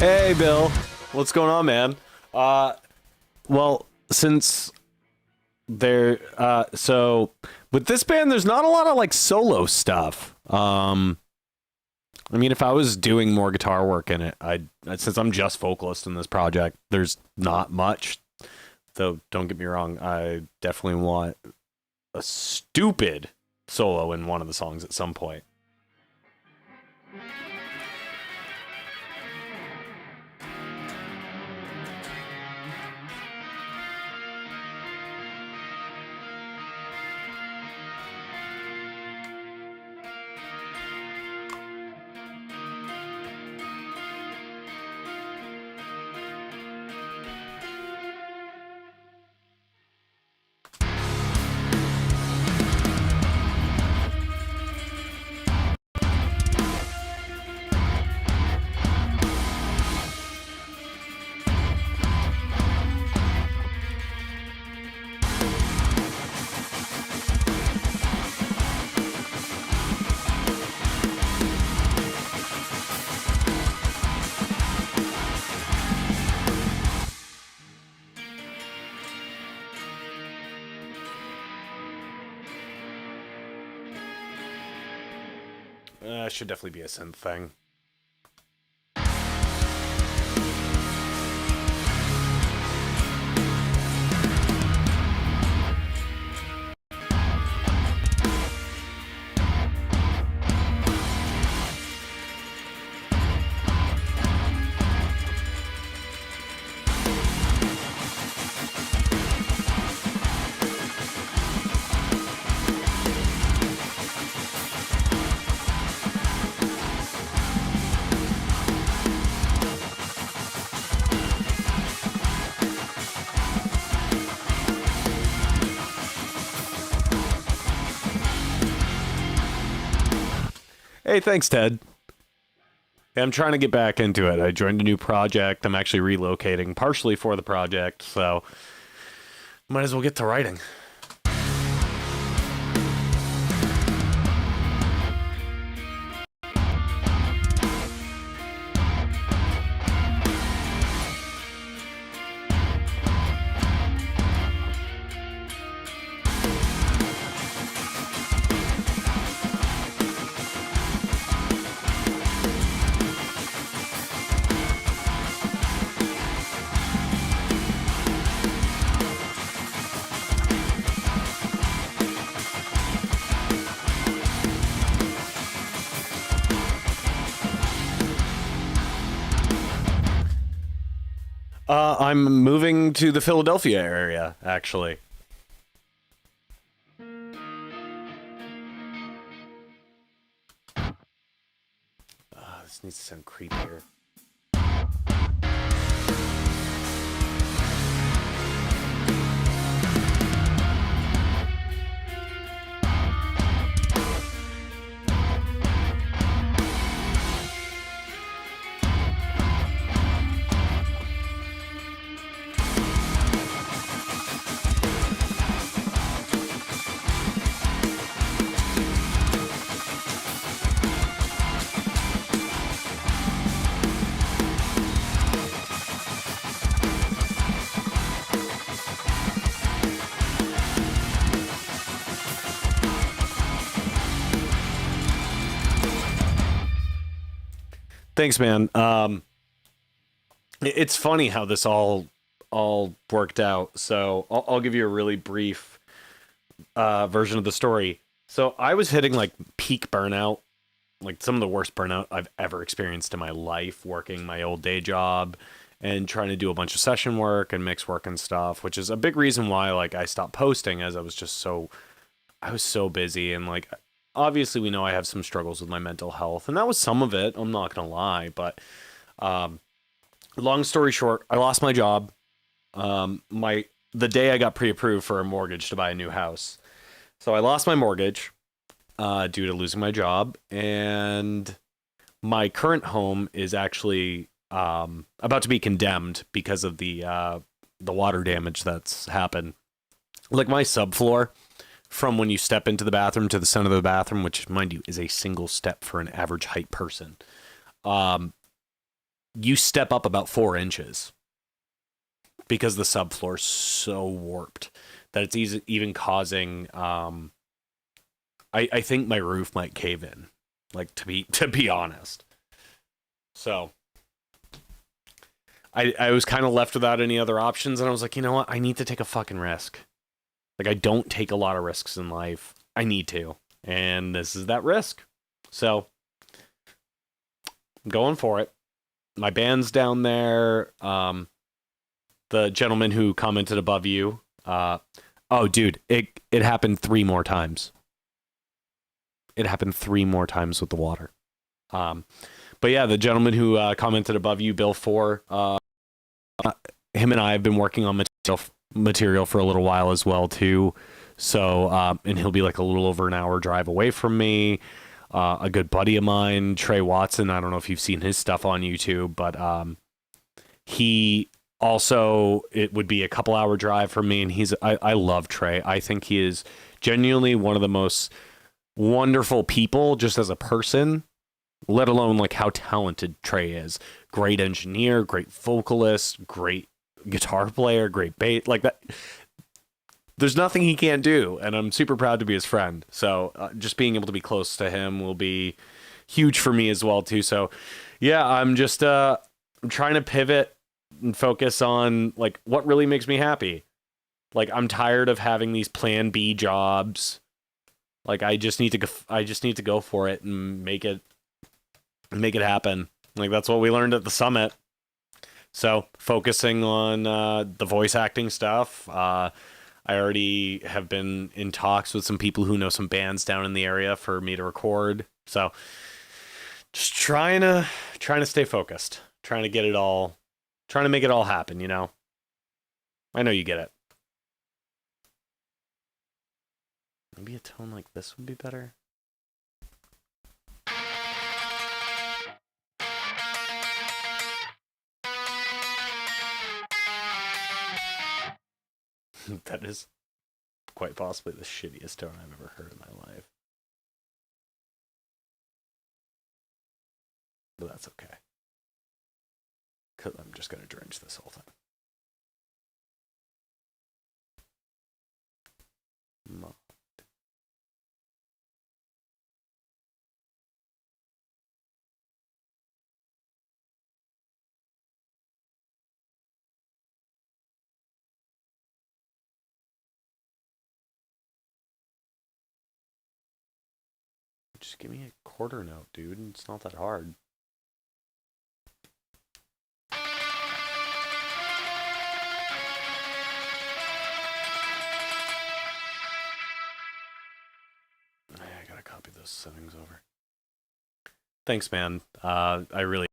Speaker 1: Hey, Bill. What's going on, man? Well, since so with this band, there's not a lot of like solo stuff. I mean, if I was doing more guitar work in it, since I'm just vocalist in this project, there's not much. Though, don't get me wrong, I definitely want a stupid solo in one of the songs at some point. Should definitely be a synth thing. Hey, thanks, Ted. Yeah, I'm trying to get back into it. I joined a new project. I'm actually relocating partially for the project, so might as well get to writing. I'm moving to the Philadelphia area, actually. This needs to sound creepier. Thanks, man. It's funny how this all worked out. So I'll give you a really brief version of the story. So I was hitting like peak burnout, like some of the worst burnout I've ever experienced in my life, working my old day job and trying to do a bunch of session work and mix work and stuff, which is a big reason why like I stopped posting, as I was so busy. And like obviously we know I have some struggles with my mental health, and that was some of it, I'm not gonna lie. But long story short, I lost my job the day I got pre-approved for a mortgage to buy a new house. So I lost my mortgage due to losing my job, and my current home is actually about to be condemned because of the water damage that's happened. Like my subfloor, from when you step into the bathroom to the center of the bathroom, which, mind you, is a single step for an average height person. you step up about 4 inches because the subfloor is so warped that it's even causing. I think my roof might cave in, like to be honest. So I was kind of left without any other options, and I was like, you know what? I need to take a fucking risk. Like, I don't take a lot of risks in life. I need to, and this is that risk. So I'm going for it. My band's down there. The gentleman who commented above you. Oh, dude, it happened 3 more times. It happened 3 more times with the water. But yeah, the gentleman who commented above you, Bill 4, him and I have been working on material for a little while as well too. So, and he'll be like a little over an hour drive away from me. A good buddy of mine, Trey Watson. I don't know if you've seen his stuff on YouTube, but he also, it would be a couple hour drive from me. And I love Trey. I think he is genuinely one of the most wonderful people just as a person, let alone like how talented Trey is. Great engineer, great vocalist, great guitar player, great bass, like that. There's nothing he can't do, and I'm super proud to be his friend. So just being able to be close to him will be huge for me as well too. So yeah, I'm just I'm trying to pivot and focus on like what really makes me happy. Like, I'm tired of having these plan B jobs. Like, I just need to go for it and make it happen. Like, that's what we learned at the summit. So focusing on the voice acting stuff. I already have been in talks with some people who know some bands down in the area for me to record. So just trying to stay focused, trying to make it all happen, you know? I know you get it. Maybe a tone like this would be better. That is quite possibly the shittiest tone I've ever heard in my life. But that's okay. Because I'm just going to drench this whole thing. Just give me a quarter note, dude. It's not that hard. I gotta copy those settings over. Thanks, man. I really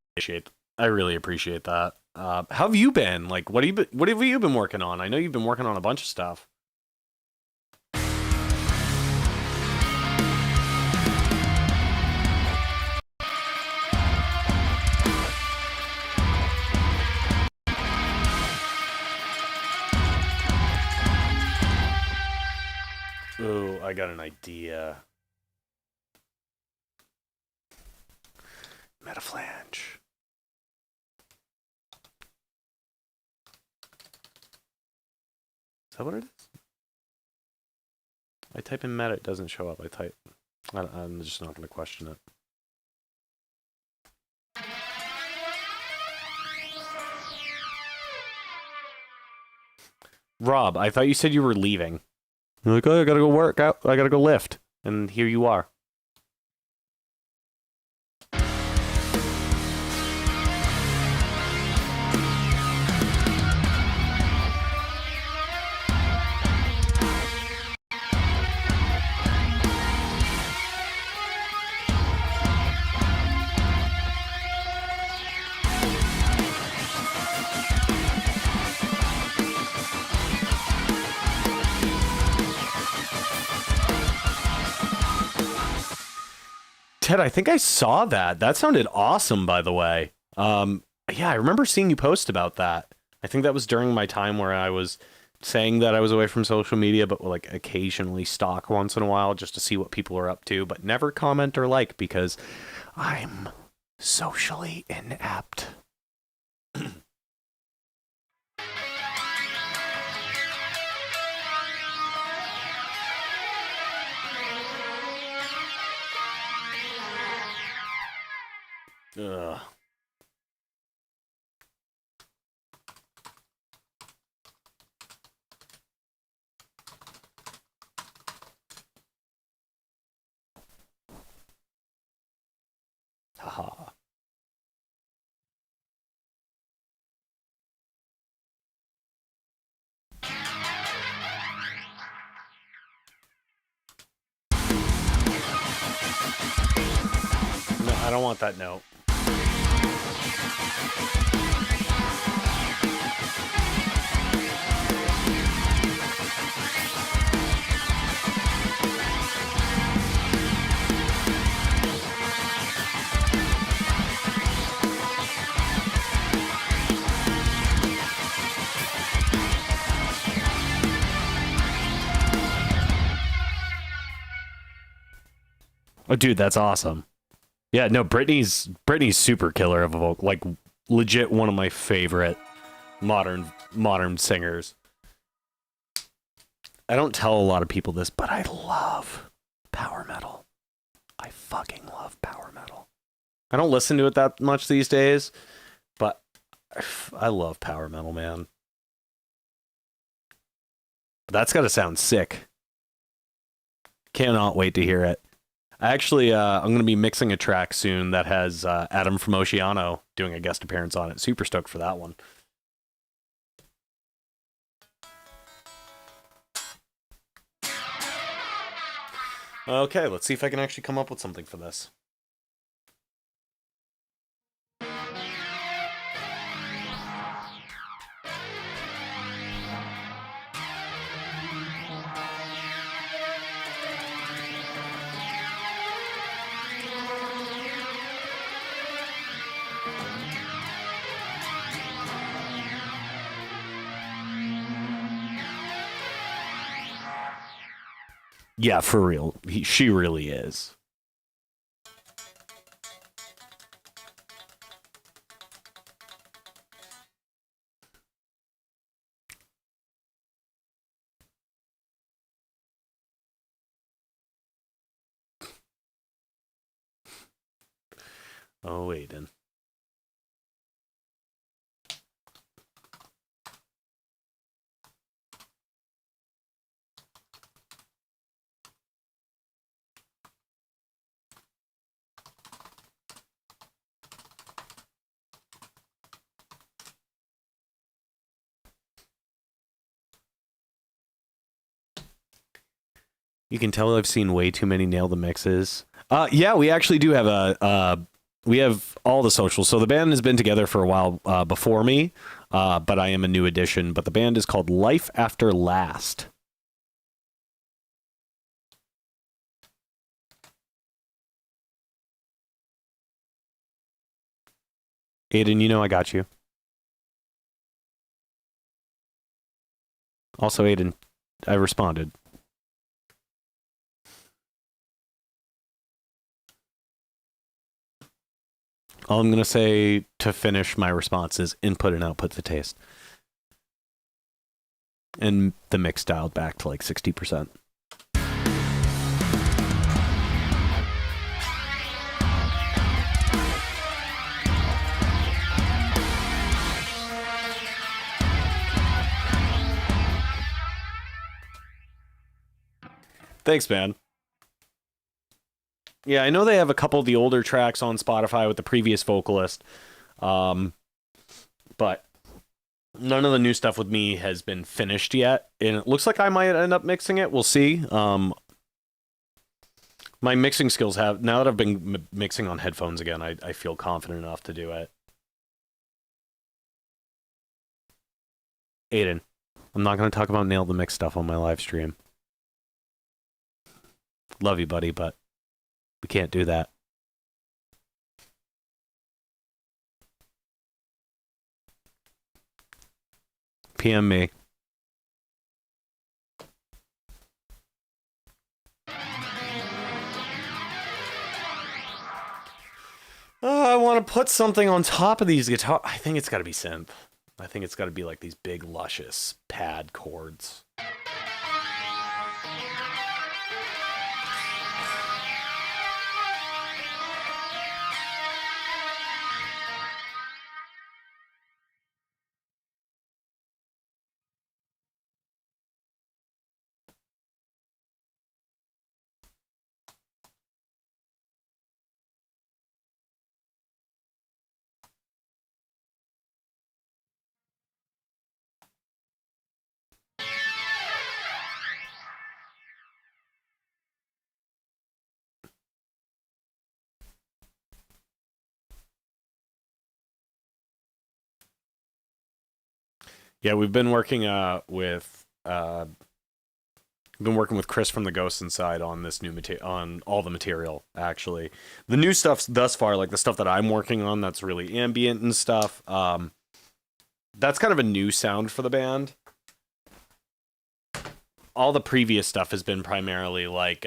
Speaker 1: appreciate that. How have you been? Like, what have you been working on? I know you've been working on a bunch of stuff. Ooh, I got an idea. Metaflange. Is that what it is? I type in meta, it doesn't show up. I'm just not going to question it. Rob, I thought you said you were leaving. You're like, oh, I gotta go work out. I gotta go lift. And here you are. Ted, I think I saw that. That sounded awesome, by the way. Yeah, I remember seeing you post about that. I think that was during my time where I was saying that I was away from social media, but like occasionally stalk once in a while just to see what people are up to, but never comment or like because I'm socially inept. Ugh. Haha. No, I don't want that note. Oh, dude, that's awesome. Yeah, no, Britney's super killer of a vocal, like legit one of my favorite modern singers. I don't tell a lot of people this, but I love power metal. I fucking love power metal. I don't listen to it that much these days, but I love power metal, man. That's got to sound sick. Cannot wait to hear it. Actually, I'm going to be mixing a track soon that has Adam from Oceano doing a guest appearance on it. Super stoked for that one. Okay, let's see if I can actually come up with something for this. Yeah, for real. She really is. Oh, Aiden. You can tell I've seen way too many Nail the Mixes. Yeah, we actually do have we have all the socials. So the band has been together for a while before me, but I am a new addition. But the band is called Life After Last. Aiden, you know I got you. Also, Aiden, I responded. All I'm going to say to finish my response is input and output to taste. And the mix dialed back to like 60%. Thanks, man. Yeah, I know they have a couple of the older tracks on Spotify with the previous vocalist, but none of the new stuff with me has been finished yet, and it looks like I might end up mixing it. We'll see. My mixing skills have, now that I've been mixing on headphones again, I feel confident enough to do it. Aiden, I'm not going to talk about Nail the Mix stuff on my live stream. Love you, buddy, but we can't do that. PM me. I want to put something on top of these guitars. I think it's got to be synth. I think it's got to be like these big, luscious pad chords. Yeah, we've been working with been working with Chris from the Ghost Inside on this new material, on all the material. Actually, the new stuff thus far, like the stuff that I'm working on, that's really ambient and stuff. That's kind of a new sound for the band. All the previous stuff has been primarily like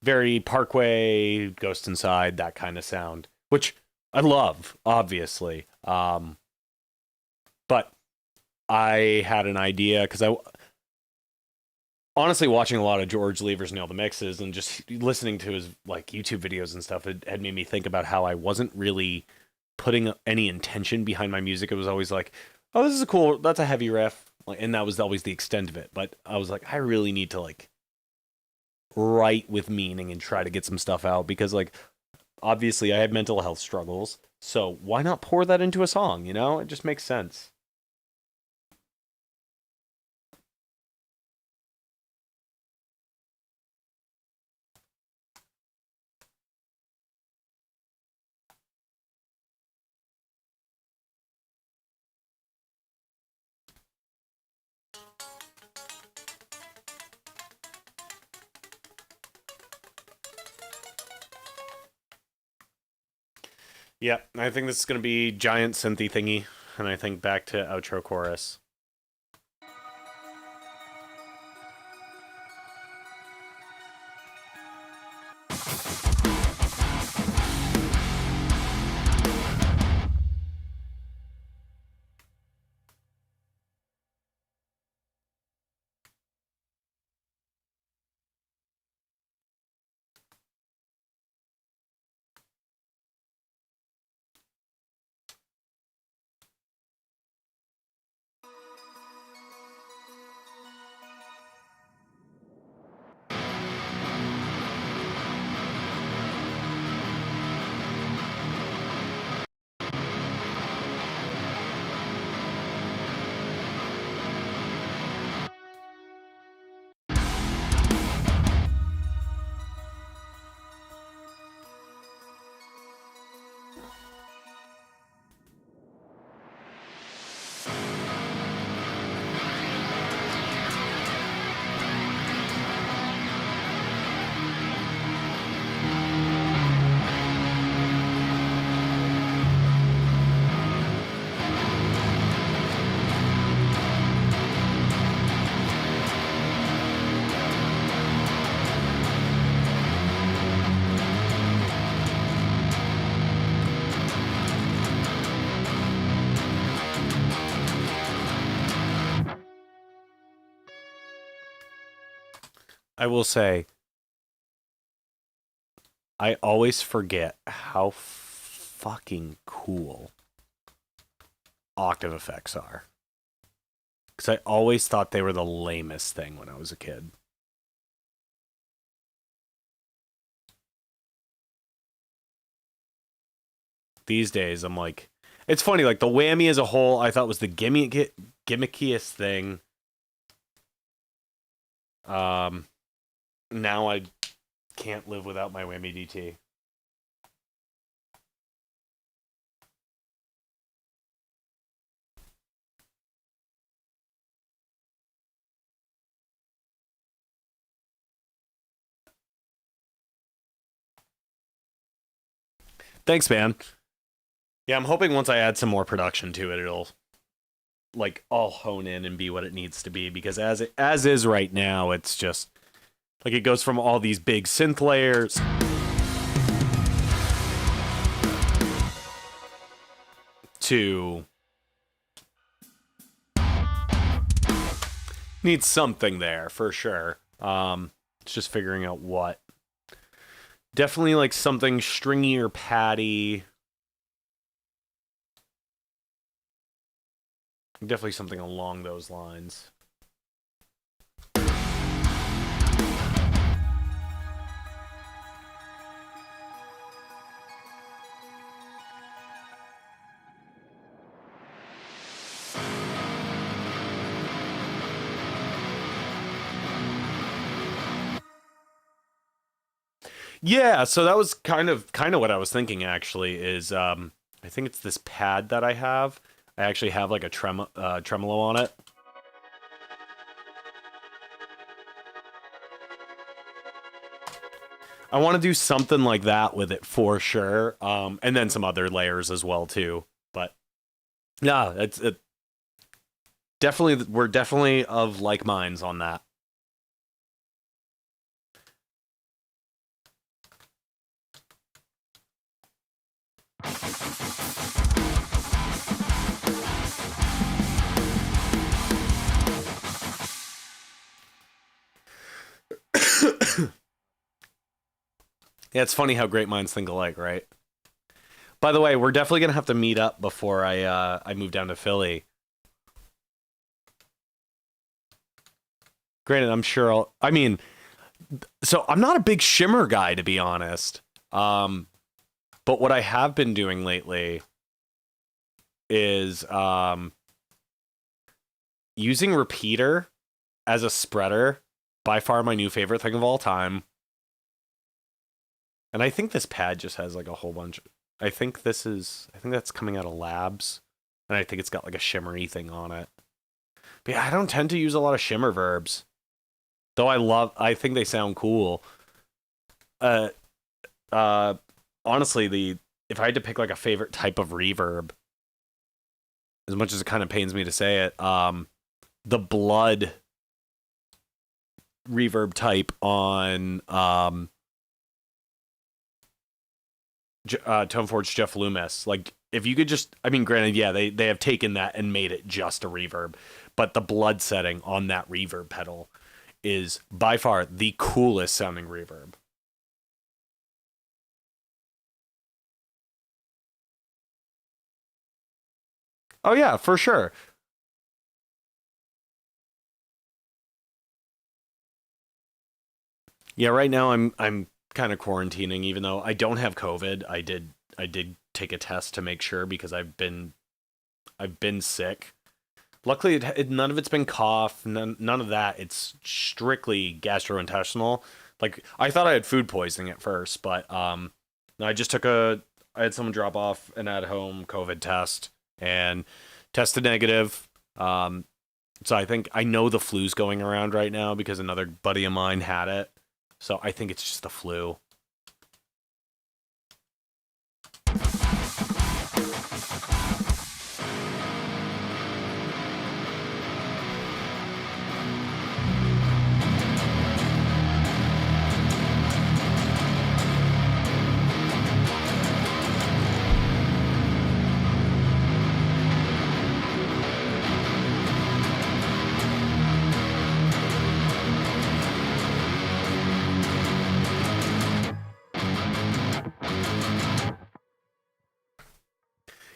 Speaker 1: very Parkway, Ghost Inside, that kind of sound, which I love, obviously. But I had an idea because I honestly watching a lot of George Lever's Nail the Mixes and just listening to his like YouTube videos and stuff had made me think about how I wasn't really putting any intention behind my music. It was always like, oh, this is a cool, that's a heavy riff, like, and that was always the extent of it. But I was like, I really need to like write with meaning and try to get some stuff out because like obviously I have mental health struggles, so why not pour that into a song? You know, it just makes sense. Yeah, I think this is gonna be giant synthy thingy, and I think back to outro chorus. I will say, I always forget how fucking cool octave effects are. Because I always thought they were the lamest thing when I was a kid. These days, I'm like, it's funny, like the whammy as a whole, I thought was the gimmickiest thing. Now I can't live without my whammy DT. Thanks, man. Yeah, I'm hoping once I add some more production to it, it'll like all hone in and be what it needs to be. Because as is right now, it's just like it goes from all these big synth layers to needs something there for sure. It's just figuring out what. Definitely like something stringy or patty. Definitely something along those lines. Yeah, so that was kind of what I was thinking actually is I think it's this pad that I have. I actually have like a tremolo on it. I want to do something like that with it for sure. And then some other layers as well too. But yeah, it's definitely, we're definitely of like minds on that. Yeah, it's funny how great minds think alike, right? By the way, we're definitely gonna have to meet up before I move down to Philly. Granted, I'm sure I mean, so I'm not a big shimmer guy to be honest. But what I have been doing lately is using repeater as a spreader. By far my new favorite thing of all time. And I think this pad just has like a whole bunch. I think that's coming out of Labs. And I think it's got like a shimmery thing on it. But yeah, I don't tend to use a lot of shimmer verbs. Though I think they sound cool. Uh, honestly, if I had to pick like a favorite type of reverb, as much as it kind of pains me to say it, the blood reverb type on Toneforge Jeff Loomis. Like, if you could just, I mean, granted, yeah, they have taken that and made it just a reverb, but the blood setting on that reverb pedal is by far the coolest sounding reverb. Oh yeah, for sure. Yeah, right now I'm kind of quarantining, even though I don't have COVID. I did take a test to make sure because I've been sick. Luckily, none of it's been cough, none of that. It's strictly gastrointestinal. Like I thought I had food poisoning at first, but no, I had someone drop off an at-home COVID test and tested negative. So I think I know the flu's going around right now because another buddy of mine had it. So I think it's just the flu.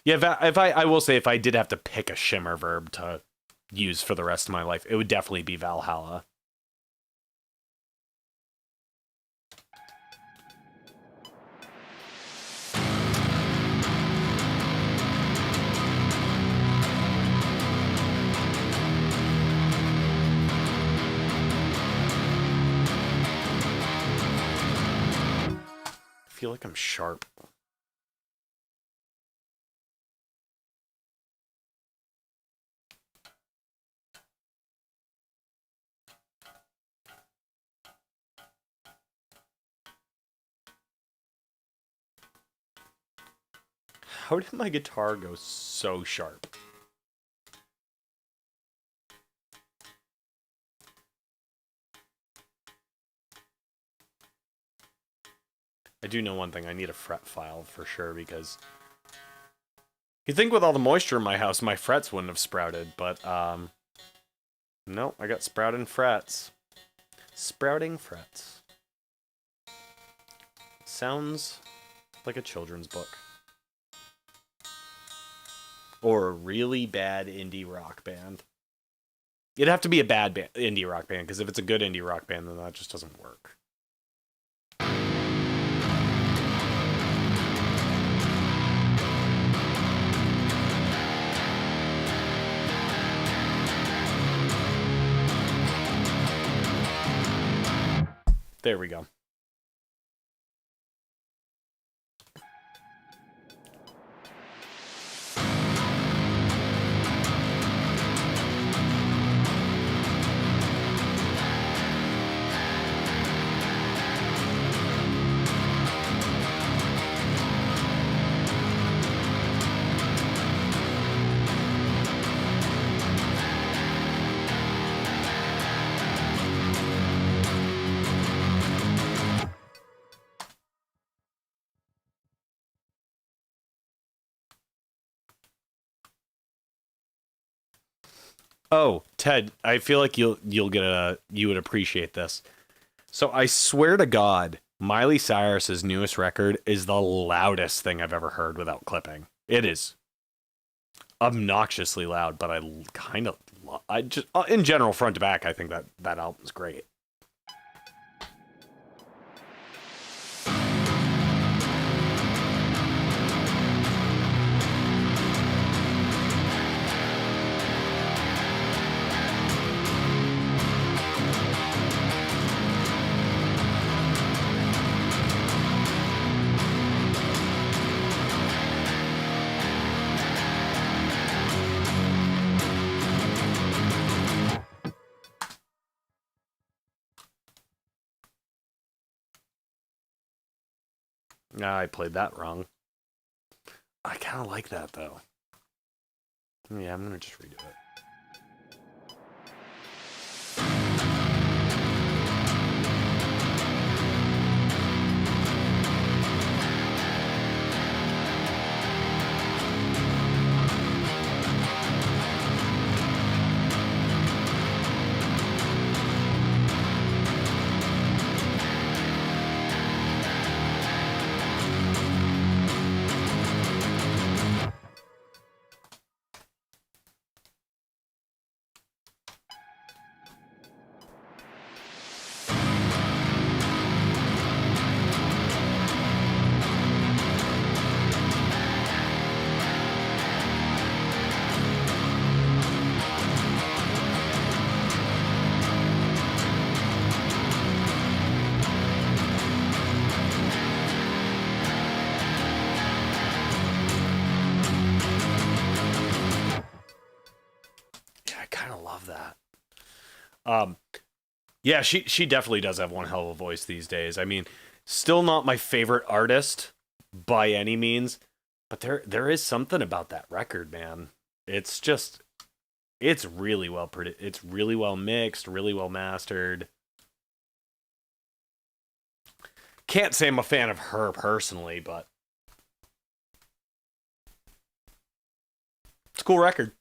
Speaker 1: Yeah, if I will say if I did have to pick a shimmer verb to use for the rest of my life, it would definitely be Valhalla. I feel like I'm sharp. How did my guitar go so sharp? I do know one thing. I need a fret file for sure because you'd think with all the moisture in my house, my frets wouldn't have sprouted, but no, I got sprouting frets. Sprouting frets. Sounds like a children's book. Or a really bad indie rock band. It'd have to be a bad indie rock band, because if it's a good indie rock band, then that just doesn't work. There we go. Oh, Ted, I feel like you would appreciate this. So I swear to God, Miley Cyrus's newest record is the loudest thing I've ever heard without clipping. It is obnoxiously loud, but I kind of, I just in general, front to back, I think that album's great. Nah, I played that wrong. I kind of like that though. Yeah, I'm gonna just redo it. That. Yeah, she definitely does have one hell of a voice these days. I mean, still not my favorite artist by any means, but there is something about that record, man. It's just it's really well it's really well mixed, really well mastered. Can't say I'm a fan of her personally, but it's a cool record.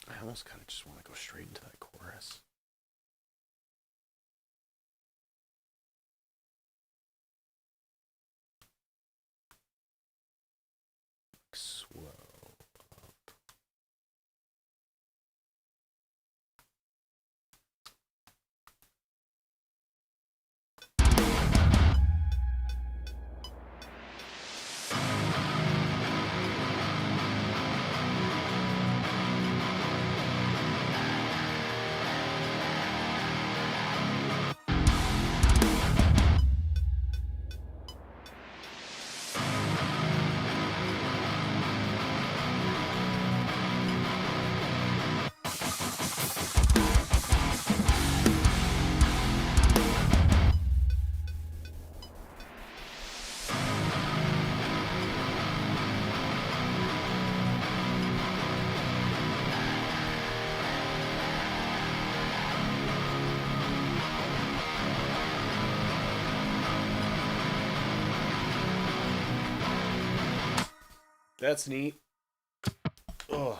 Speaker 1: I almost kind of just want to go straight into that chorus. Swell. That's neat. Ugh.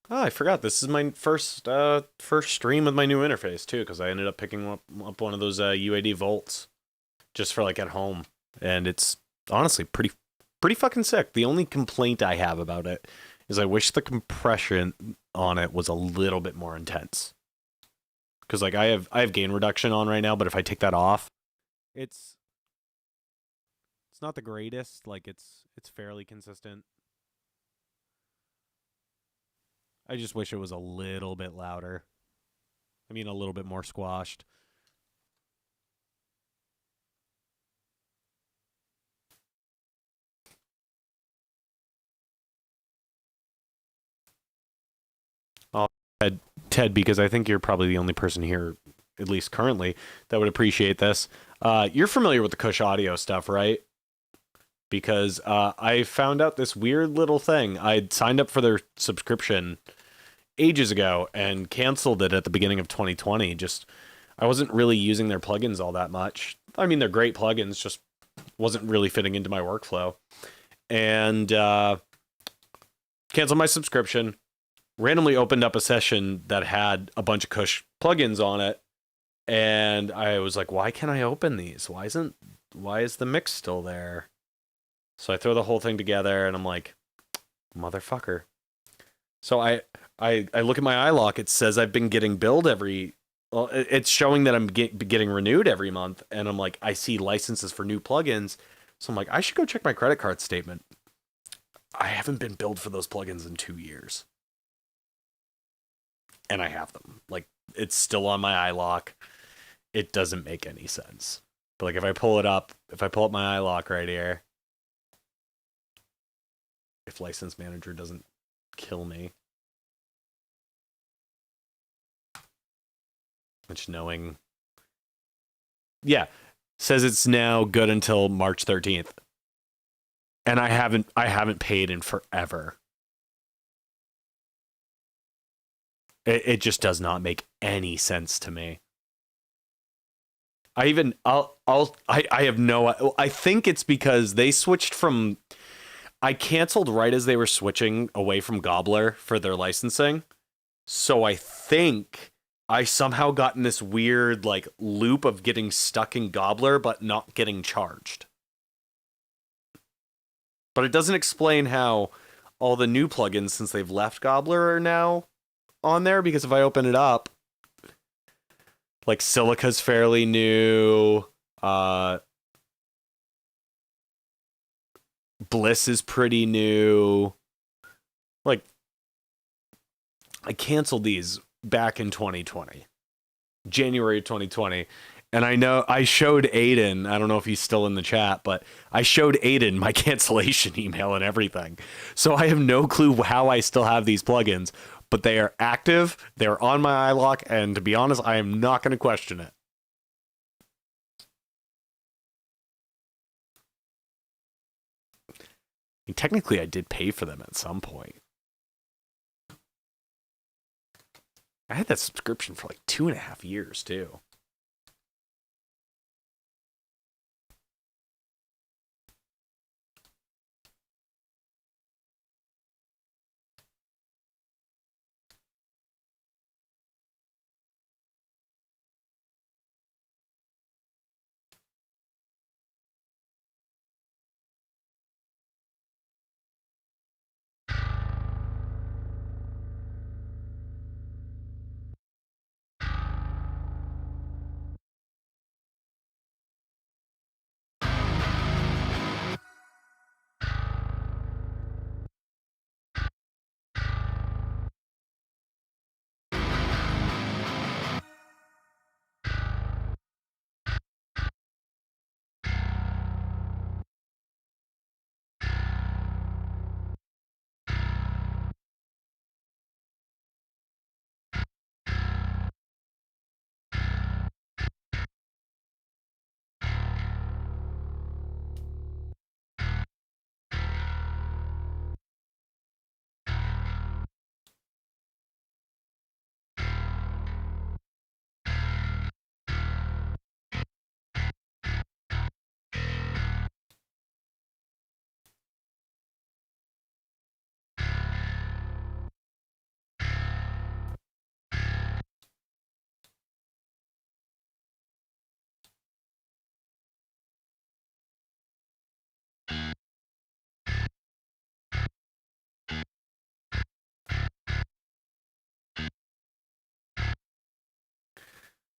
Speaker 1: Oh, I forgot. This is my first stream with my new interface too, because I ended up picking up one of those UAD volts just for like at home, and it's honestly pretty fucking sick. The only complaint I have about it is I wish the compression on it was a little bit more intense. Because like I have gain reduction on right now, but if I take that off, it's it's not the greatest. Like it's fairly consistent. I just wish it was a little bit louder. I mean, a little bit more squashed. Oh, Ted, because I think you're probably the only person here, at least currently, that would appreciate this. You're familiar with the Kush Audio stuff, right? Because I found out this weird little thing. I'd signed up for their subscription ages ago and canceled it at the beginning of 2020. Just I wasn't really using their plugins all that much. I mean, they're great plugins, just wasn't really fitting into my workflow. And canceled my subscription. Randomly opened up a session that had a bunch of Kush plugins on it, and I was like, "Why can't I open these? Why is the mix still there?" So I throw the whole thing together, and I'm like, "Motherfucker!" So I look at my iLock. It says I've been getting billed every. Well, it's showing that I'm getting renewed every month, and I'm like, I see licenses for new plugins, so I'm like, I should go check my credit card statement. I haven't been billed for those plugins in 2 years, and I have them. Like, it's still on my iLock. It doesn't make any sense. But like, if I pull up my iLock right here, if License Manager doesn't kill me, which knowing, yeah, says it's now good until March 13th, and I haven't paid in forever. It just does not make any sense to me. I have no. I think it's because they switched from. I canceled right as they were switching away from Gobbler for their licensing. So I think I somehow got in this weird like loop of getting stuck in Gobbler but not getting charged. But it doesn't explain how all the new plugins since they've left Gobbler are now on there, because if I open it up, like Silica's fairly new, uh Bliss is pretty new. Like, I canceled these back in 2020, January 2020. And I know I showed Aiden, I don't know if he's still in the chat, but I showed Aiden my cancellation email and everything. So I have no clue how I still have these plugins, but they are active, they're on my iLock, and to be honest, I am not going to question it. I mean, technically, I did pay for them at some point. I had that subscription for like 2.5 years, too.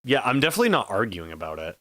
Speaker 1: Yeah, I'm definitely not arguing about it.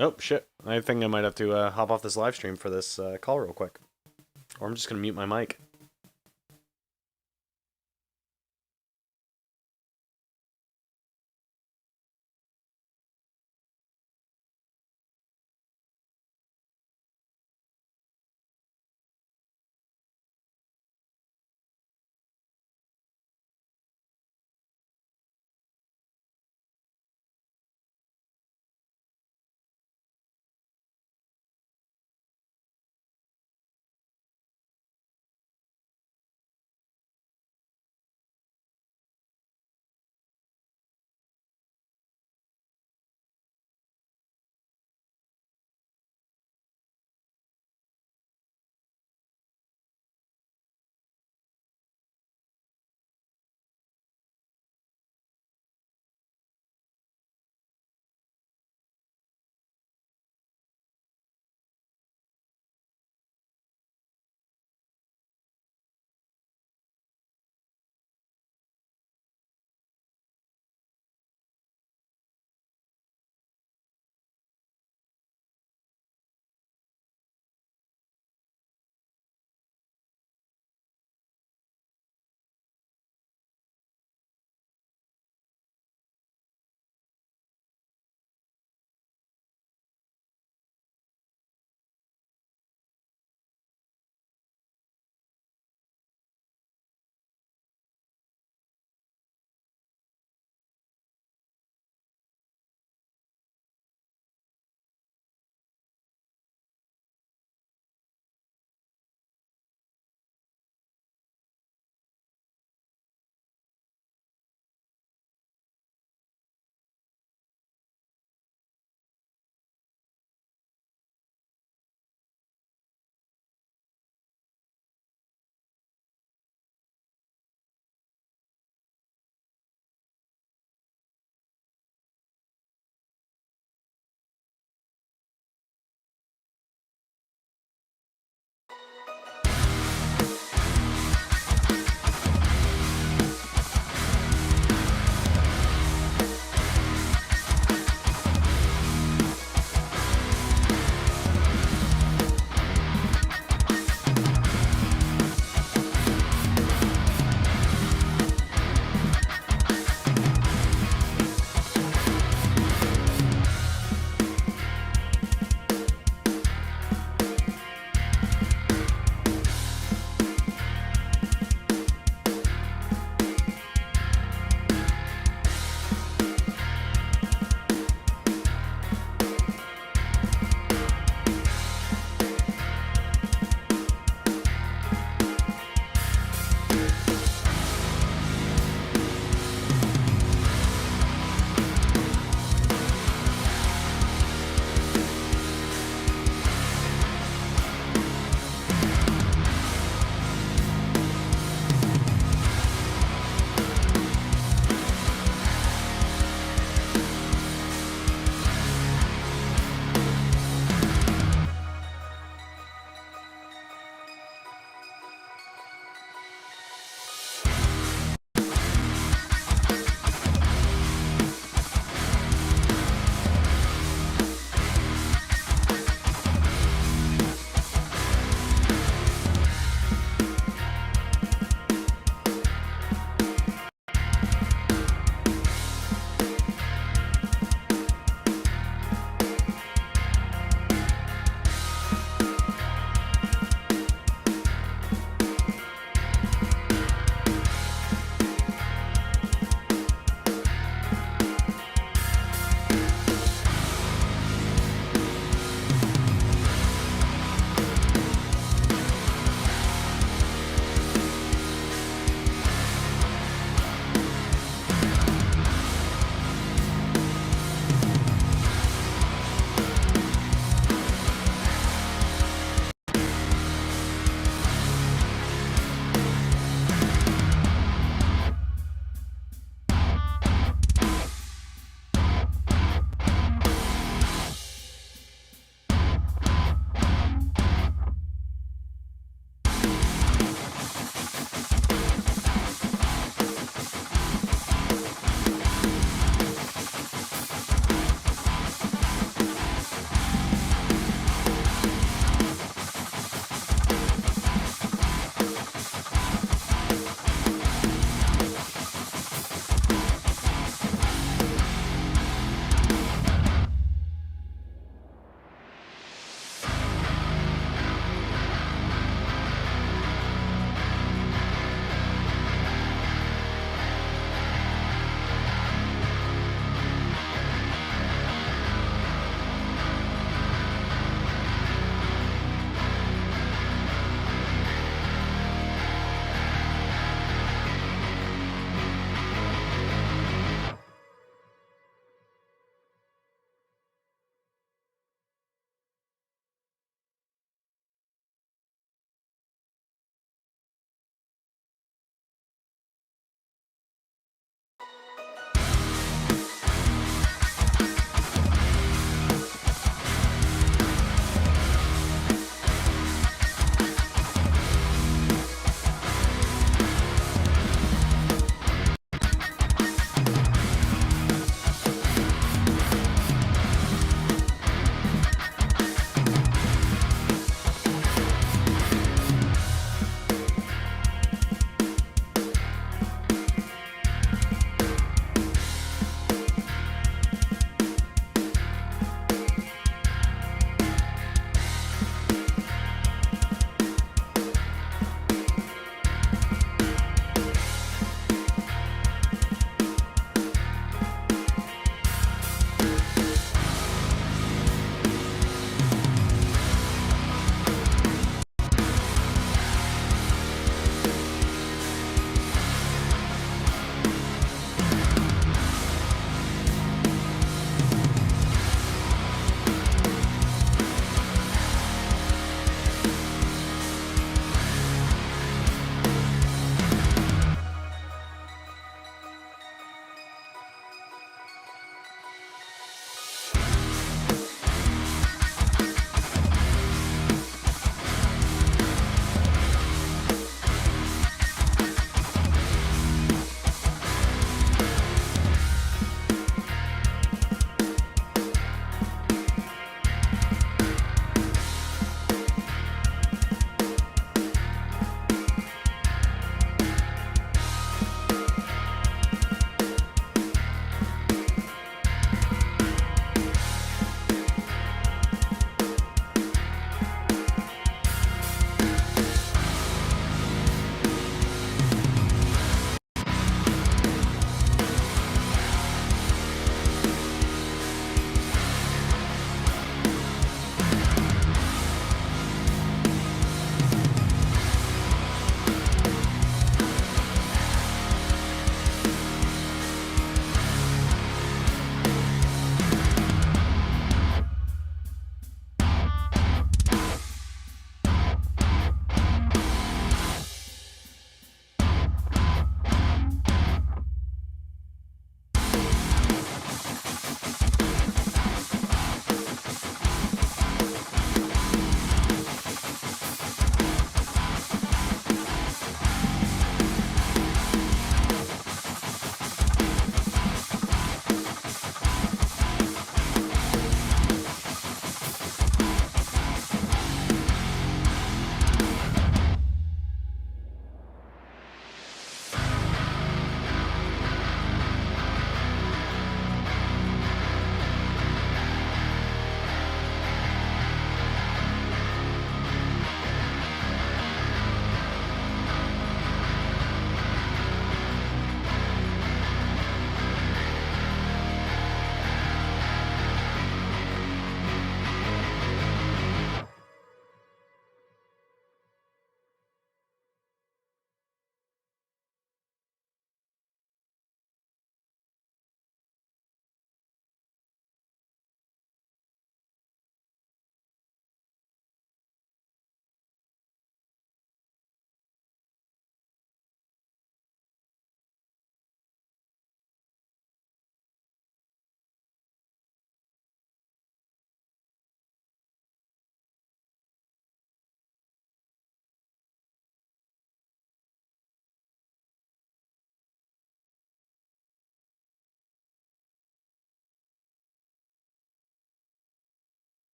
Speaker 1: Oh, shit. I think I might have to hop off this live stream for this call real quick. Or I'm just going to mute my mic.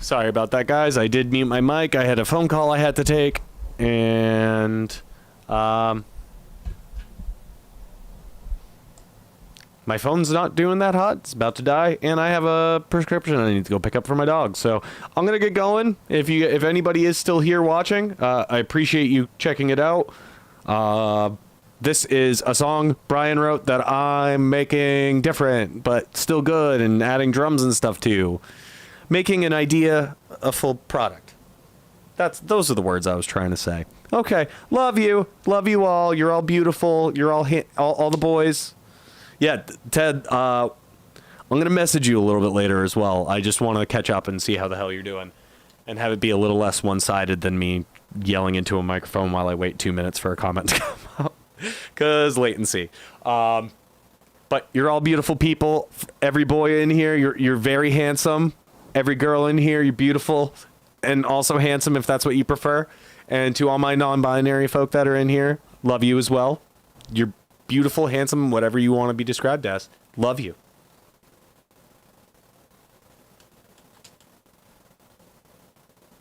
Speaker 1: Sorry about that, guys. I did mute my mic. I had a phone call I had to take, and my phone's not doing that hot. It's about to die, and I have a prescription I need to go pick up for my dog. So I'm gonna get going. If anybody is still here watching, I appreciate you checking it out. This is a song Brian wrote that I'm making different, but still good, and adding drums and stuff too. Making an idea a full product. Those are the words I was trying to say. Okay, love you all. You're all beautiful. You're all the boys. Yeah, Ted. I'm gonna message you a little bit later as well. I just want to catch up and see how the hell you're doing, and have it be a little less one-sided than me yelling into a microphone while I wait 2 minutes for a comment to come out, cause latency. But you're all beautiful people. Every boy in here, you're very handsome. Every girl in here, you're beautiful and also handsome if that's what you prefer. And to all my non-binary folk that are in here, love you as well. You're beautiful, handsome, whatever you want to be described as. Love you.